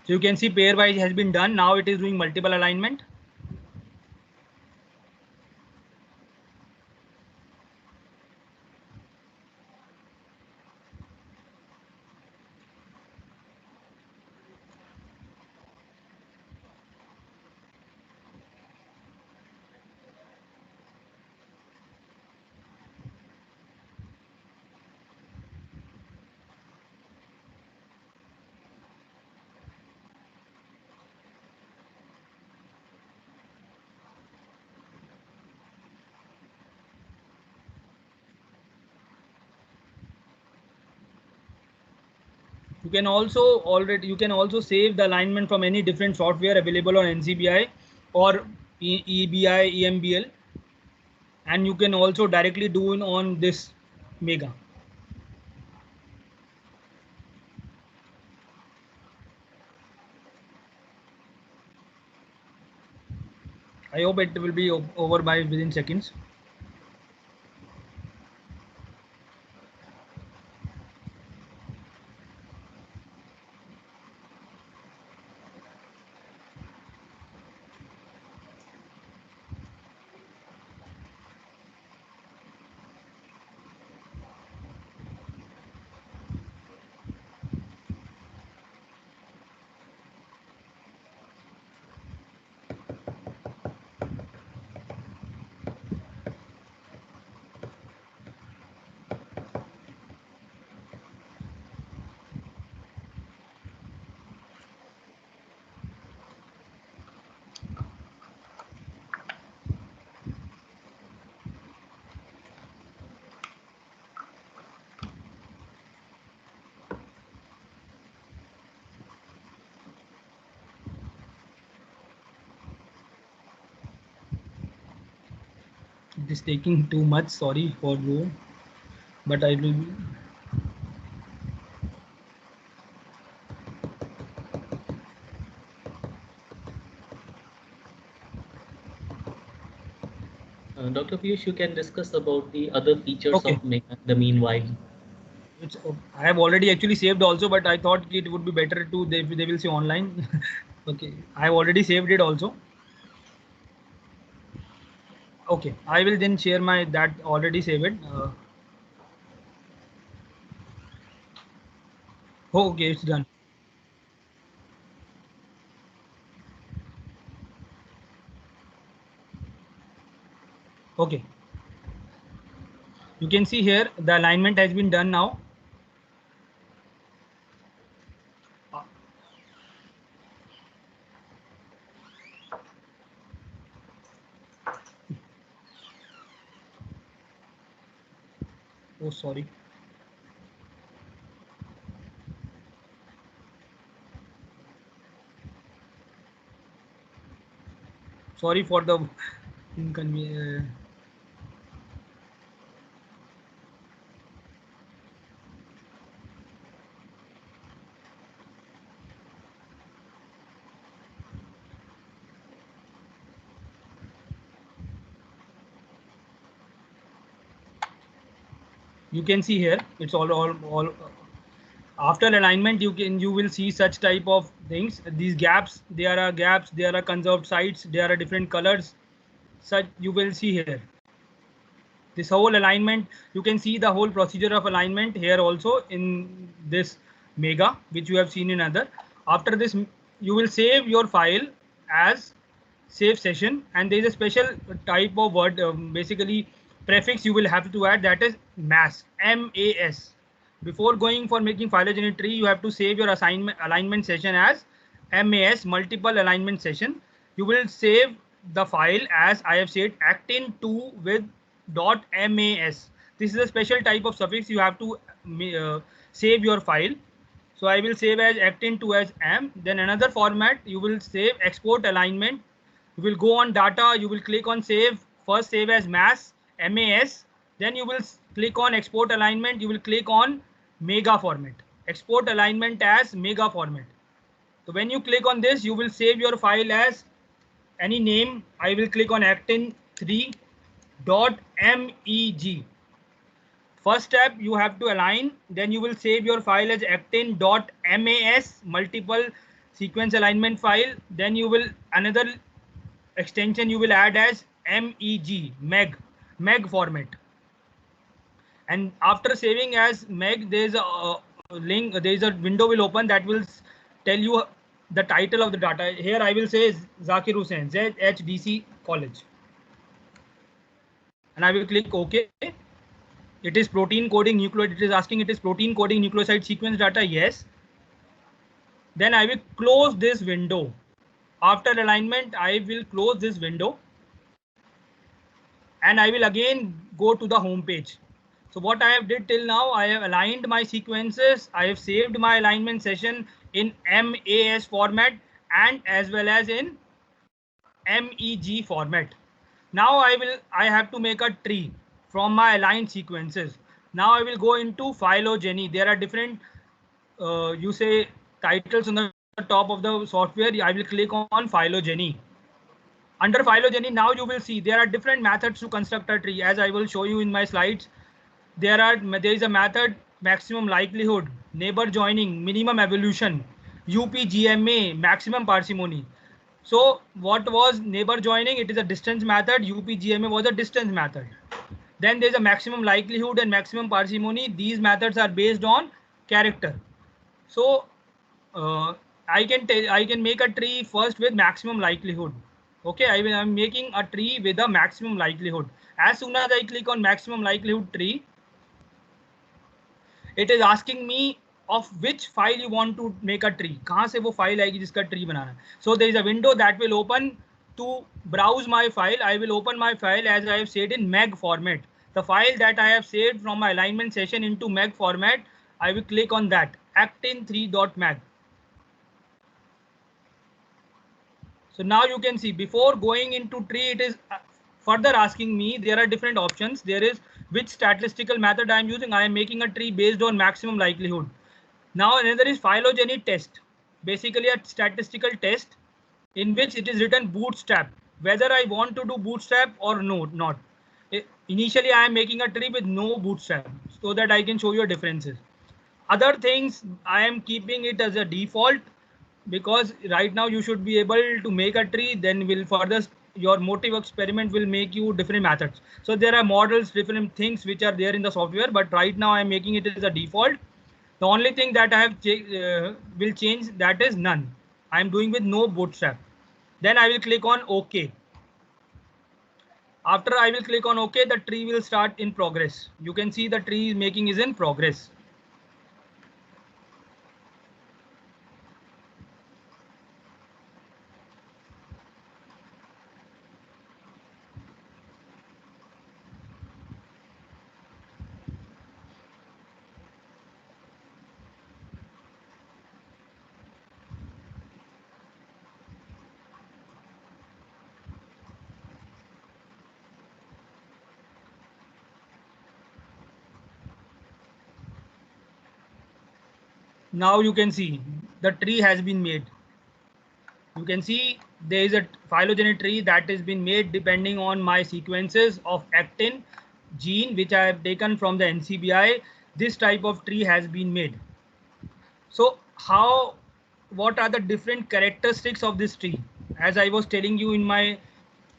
So you can see pairwise has been done. Now it is doing multiple alignment. You can also save the alignment from any different software available on NCBI or EBI, EMBL, and you can also directly do it on this Mega. I hope it will be over by within seconds. It is taking too much. Sorry for you, but I will. Dr. Piyush, you can discuss about the other features Okay. of Mega in the meanwhile. I have already actually saved also, but I thought it would be better to they will see online. Okay, I have already saved it also. Okay, I will then share my that already saved it. Oh, okay, it's done. Okay, you can see here the alignment has been done now. Oh, sorry. Sorry for the inconvenience. You can see here it's all after alignment. You will see such type of things. These gaps, there are gaps, there are conserved sites, there are different colors. Such you will see here. This whole alignment, you can see the whole procedure of alignment here also in this Mega, which you have seen in other. After this, you will save your file as save session, and there is a special type of word, basically prefix you will have to add, that is MAS, M-A-S. Before going for making phylogenetic, you have to save your alignment session as MAS, multiple alignment session. You will save the file as I have said actin2 with .mas. This is a special type of suffix you have to save your file. So I will save as actin2 as m. Then another format you will save export alignment. You will go on data, you will click on save, first save as MAS. Then you will click on export alignment, you will click on Mega format, export alignment as Mega format. So when you click on this, you will save your file as any name. I will click on actin3.meg. First step, you have to align, then you will save your file as actin.mas, multiple sequence alignment file. Then you will another extension you will add as meg format. And after saving as meg, there is a link, there is a window will open that will tell you the title of the data. Here I will say Zakir Hussain, ZHDC College, and I will click OK. It is protein coding nucleotide. It is asking it is protein coding nucleoside sequence data. Yes. Then I will close this window. After alignment, I will close this window, and I will again go to the home page. So what I have did till now, I have aligned my sequences. I have saved my alignment session in MAS format and as well as in MEG format. Now I have to make a tree from my aligned sequences. Now I will go into phylogeny. There are different you say titles on the top of the software. I will click on phylogeny. Under phylogeny, now you will see there are different methods to construct a tree, as I will show you in my slides. There is a method maximum likelihood, neighbor joining, minimum evolution, UPGMA, maximum parsimony. So what was neighbor joining? It is a distance method. UPGMA was a distance method. Then there is a maximum likelihood and maximum parsimony. These methods are based on character. So I can make a tree first with maximum likelihood. Okay, I'm making a tree with a maximum likelihood. As soon as I click on maximum likelihood tree, it is asking me of which file you want to make a tree. कहाँ से वो file आएगी जिसका tree बनाना है. So there is a window that will open to browse my file. I will open my file as I have saved in MEG format. The file that I have saved from my alignment session into MEG format, I will click on that, actin3.meg. So now you can see before going into tree, it is further asking me, there are different options. There is which statistical method I am using. I am making a tree based on maximum likelihood. Now another is phylogeny test, basically a statistical test in which it is written bootstrap, whether I want to do bootstrap or not. Initially I am making a tree with no bootstrap so that I can show you differences. Other things I am keeping it as a default, because right now you should be able to make a tree, then will further your motive experiment will make you different methods. So there are models, different things which are there in the software, but right now I am making it as a default. The only thing that I have will change, that is none. I am doing with no bootstrap. Then I will click on OK. After I will click on OK, the tree will start in progress. You can see the tree making is in progress. Now you can see the tree has been made. You can see there is a phylogeny tree that has been made depending on my sequences of actin gene, which I have taken from the NCBI. This type of tree has been made. So what are the different characteristics of this tree? As I was telling you in my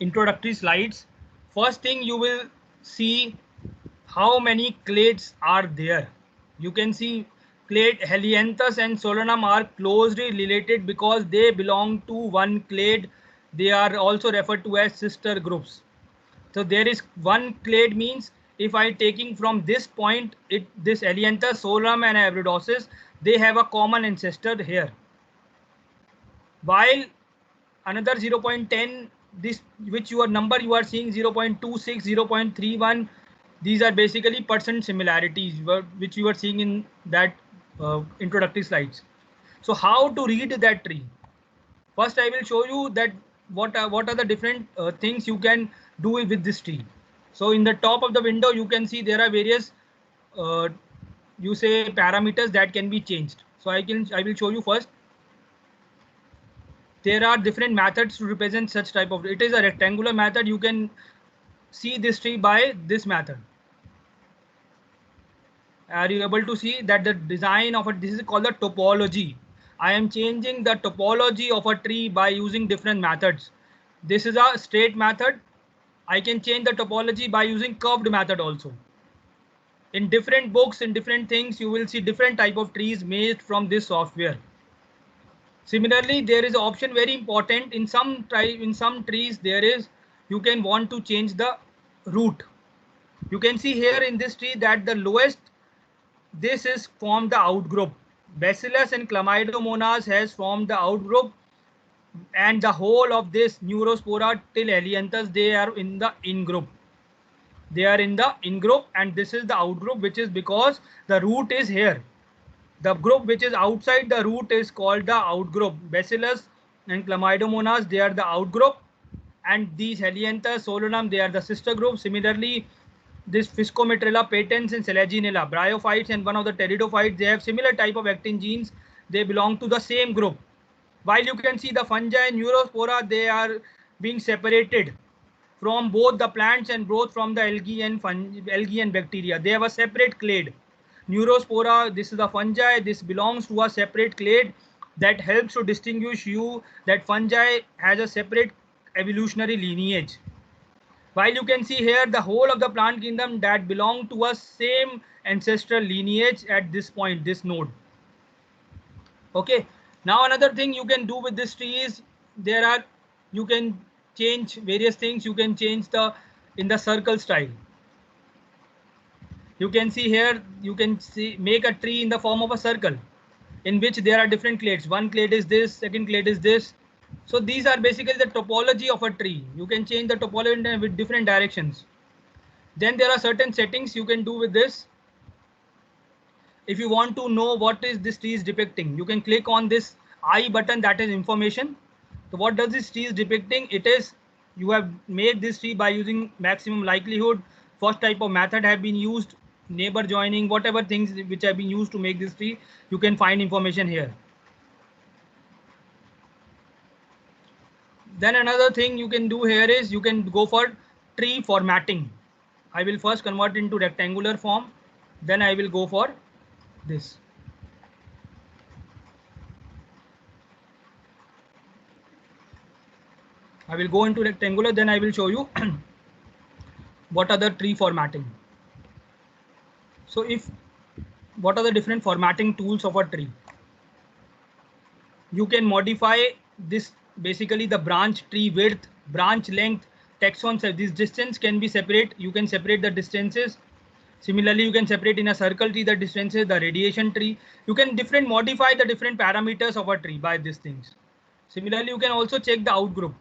introductory slides, first thing you will see how many clades are there. You can see clade Helianthus and Solanum are closely related because they belong to one clade. They are also referred to as sister groups. So there is one clade, means if I taking from this point, this Helianthus, Solanum and Abrodosis, they have a common ancestor here. While another 0.10, this which your number you are seeing 0.26, 0.31, these are basically percent similarities which you are seeing in that introductory slides. So how to read that tree? First I will show you that what are the different things you can do with this tree. So in the top of the window you can see there are various parameters that can be changed. So I will show you first. There are different methods to represent such type of, it is a rectangular method. You can see this tree by this method. Are you able to see that the design of it? This is called the topology. I am changing the topology of a tree by using different methods. This is a straight method. I can change the topology by using curved method also. In different books, in different things, you will see different type of trees made from this software. Similarly, there is an option very important in some trees. There is, you can want to change the root. You can see here in this tree that the lowest, this is formed the outgroup. Bacillus and Chlamydomonas has formed the outgroup, and the whole of this Neurospora till Helianthus, they are in the in group. They are in the in group, and this is the outgroup, which is because the root is here. The group which is outside the root is called the outgroup. Bacillus and Chlamydomonas, they are the outgroup, and these Helianthus, Solanum, they are the sister group. Similarly, this Physcomitrella patens and Selaginella, bryophytes and one of the pteridophytes, they have similar type of actin genes. They belong to the same group. While you can see the fungi and Neurospora, they are being separated from both the plants and both from the algae and bacteria. They have a separate clade. Neurospora, this is the fungi, this belongs to a separate clade that helps to distinguish you that fungi has a separate evolutionary lineage. While you can see here the whole of the plant kingdom that belong to a same ancestral lineage at this point, this node. Okay, now another thing you can do with this tree is you can change various things. You can change in the circle style. You can see here, you can make a tree in the form of a circle in which there are different clades. One clade is this, second clade is this. So these are basically the topology of a tree. You can change the topology with different directions. Then there are certain settings you can do with this. If you want to know what is this tree is depicting, you can click on this I button, that is information. So what does this tree is depicting? It is, you have made this tree by using maximum likelihood. First type of method have been used, neighbor joining, whatever things which have been used to make this tree, you can find information here. Then another thing you can do here is you can go for tree formatting. I will first convert into rectangular form, then I will go for this. I will go into rectangular, then I will show you what are the tree formatting. So what are the different formatting tools of a tree? You can modify this, basically the branch tree width, branch length, taxon size. This distance can be separate. You can separate the distances. Similarly, you can separate in a circle tree the distances, the radiation tree. You can modify the different parameters of a tree by these things. Similarly, you can also check the outgroup.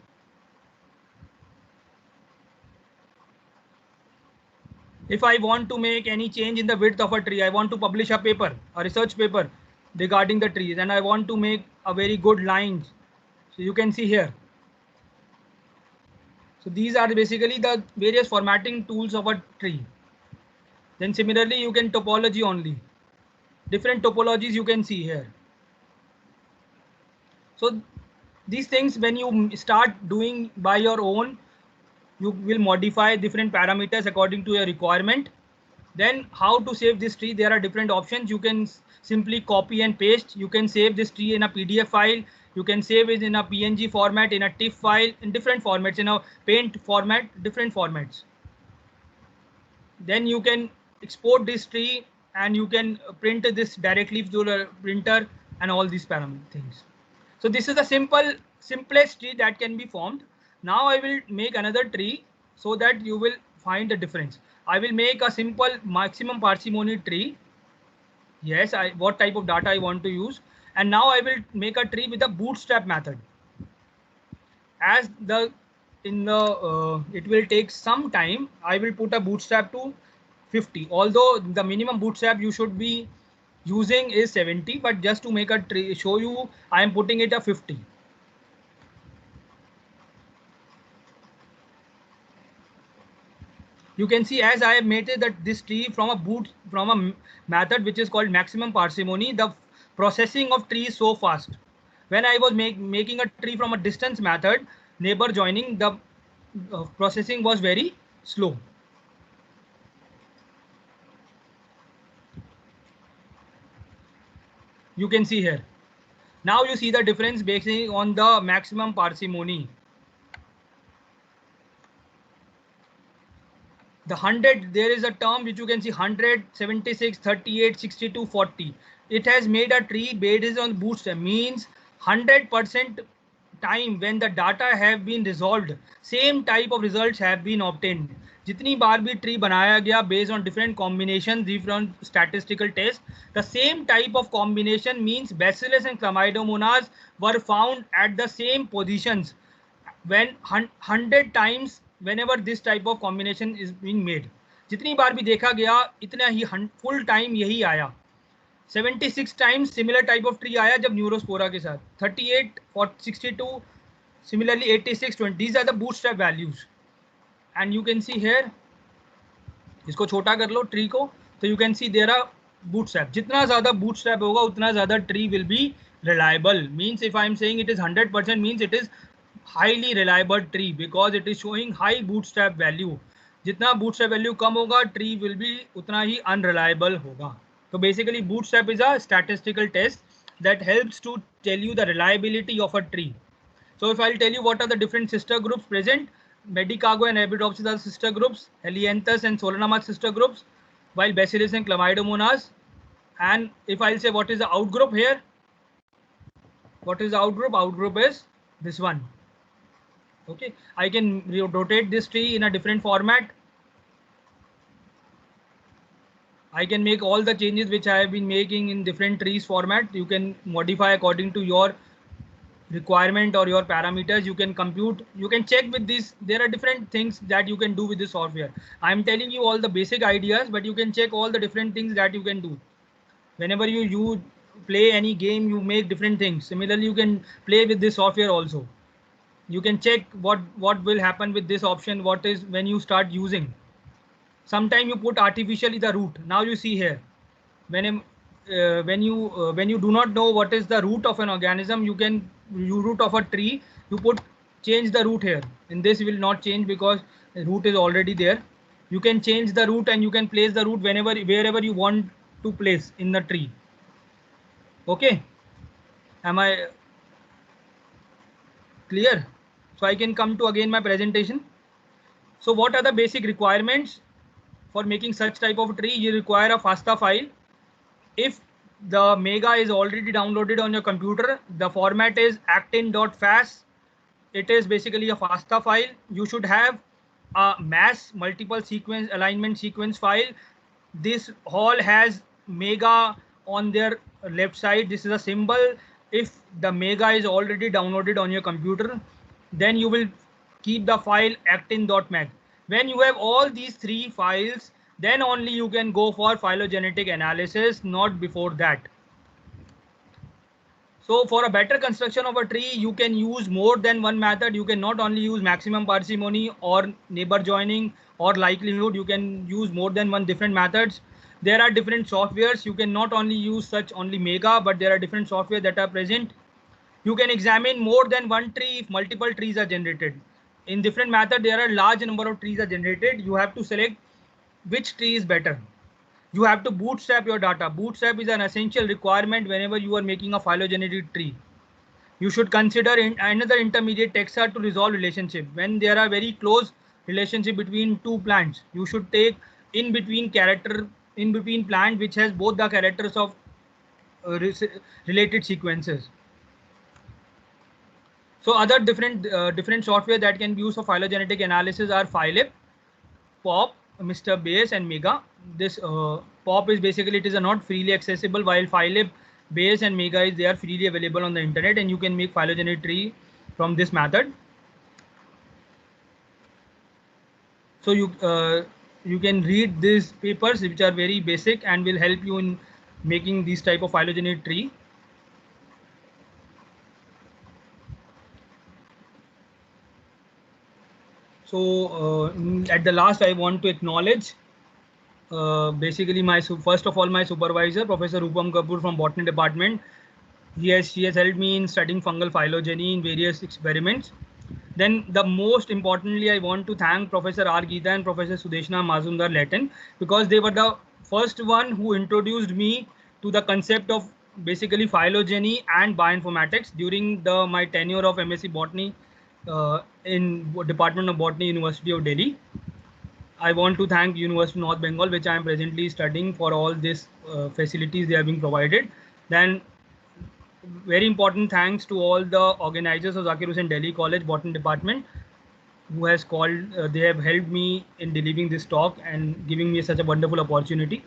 If I want to make any change in the width of a tree, I want to publish a paper, a research paper regarding the trees, and I want to make a very good lines. So you can see here. So these are basically the various formatting tools of a tree. Then similarly, you can topology only. Different topologies you can see here. So these things, when you start doing by your own, you will modify different parameters according to your requirement. Then how to save this tree? There are different options. You can simply copy and paste. You can save this tree in a PDF file. You can save it in a PNG format, in a TIFF file, in different formats, in a paint format, different formats. Then you can export this tree and you can print this directly to the printer and all these things. So this is the simplest tree that can be formed. Now I will make another tree so that you will find the difference. I will make a simple maximum parsimony tree. Yes, what type of data I want to use. And now I will make a tree with the bootstrap method. As it will take some time, I will put a bootstrap to 50. Although the minimum bootstrap you should be using is 70, but just to make a tree, show you, I am putting it a 50. You can see as I have made it that this tree from a method which is called maximum parsimony, the processing of tree is so fast. When I was making a tree from a distance method, neighbor joining, the processing was very slow. You can see here. Now you see the difference based on the maximum parsimony. The 100, there is a term which you can see 100, 76, 38, 62, 40. It has made a tree based on bootstrap, means 100% time when the data have been resolved, same type of results have been obtained. जितनी बार भी tree बनाया गया based on different combinations, different statistical tests, the same type of combination means Bacillus and Chlamydomonas were found at the same positions when 100 times whenever this type of combination is being made. जितनी बार भी देखा गया इतना ही full time यही आया. 76 times similar type of tree आया जब Neurospora के साथ. 38 or 62, similarly 86, 20. These are the bootstrap values. And you can see here, इसको छोटा कर लो tree को, तो you can see there are bootstrap. जितना ज़्यादा bootstrap होगा उतना ज़्यादा tree will be reliable. Means if I am saying it is 100%, means it is highly reliable tree because it is showing high bootstrap value. जितना bootstrap value कम होगा, tree will be उतना ही unreliable होगा. So basically bootstrap is a statistical test that helps to tell you the reliability of a tree. So if I'll tell you what are the different sister groups present, Medicago and Arabidopsis are sister groups, Helianthus and Solanum are sister groups, while Bacillus and Chlamydomonas. And if I'll say what is the outgroup here, what is the outgroup? Outgroup is this one. Okay, I can rotate this tree in a different format. I can make all the changes which I have been making in different trees format. You can modify according to your requirement or your parameters. You can compute, you can check with this. There are different things that you can do with this software. I'm telling you all the basic ideas, but you can check all the different things that you can do. Whenever you play any game, you make different things. Similarly, you can play with this software also. You can check what will happen with this option, what is when you start using. Sometime you put artificially the root. Now you see here, when you do not know what is the root of an organism, you can root of a tree, you change the root here. In this will not change because the root is already there. You can change the root and you can place the root wherever you want to place in the tree. Okay, am I clear? So I can come to again my presentation. So what are the basic requirements for making such type of tree? You require a FASTA file. If the Mega is already downloaded on your computer, the format is actin.fas. It is basically a FASTA file. You should have a mass multiple sequence alignment sequence file. This all has Mega on their left side. This is a symbol. If the Mega is already downloaded on your computer, then you will keep the file actin.mag. When you have all these three files, then only you can go for phylogenetic analysis, not before that. So for a better construction of a tree, you can use more than one method. You can not only use maximum parsimony or neighbor joining or likelihood, you can use more than one different methods. There are different softwares. You can not only use such only Mega, but there are different software that are present. You can examine more than one tree if multiple trees are generated. In different method, there are large number of trees are generated. You have to select which tree is better. You have to bootstrap your data. Bootstrap is an essential requirement whenever you are making a phylogenetic tree. You should consider another intermediate taxa to resolve relationship. When there are very close relationship between two plants, you should take in between plant which has both the characters of related sequences. So other different software that can be used for phylogenetic analysis are Phylip, POP, Mr. Bayes and Mega. This POP is basically, it is not freely accessible, while Phylip, Bayes and Mega they are freely available on the internet, and you can make phylogenetic tree from this method. So you can read these papers which are very basic and will help you in making this type of phylogenetic tree. So at the last, I want to acknowledge basically first of all my supervisor, Professor Rupam Kapoor from Botany Department. She has helped me in studying fungal phylogeny in various experiments. Then the most importantly, I want to thank Professor R. Geeta and Professor Sudeshna Mazumdar Latin, because they were the first one who introduced me to the concept of basically phylogeny and bioinformatics during my tenure of MSc Botany in Department of Botany, University of Delhi. I want to thank University of North Bengal, which I am presently studying, for all these facilities they are being provided. Then very important thanks to all the organizers of Zakir Hussain Delhi College Botany Department, who has they have helped me in delivering this talk and giving me such a wonderful opportunity.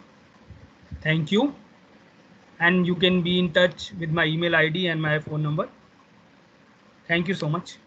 Thank you. And you can be in touch with my email ID and my phone number. Thank you so much.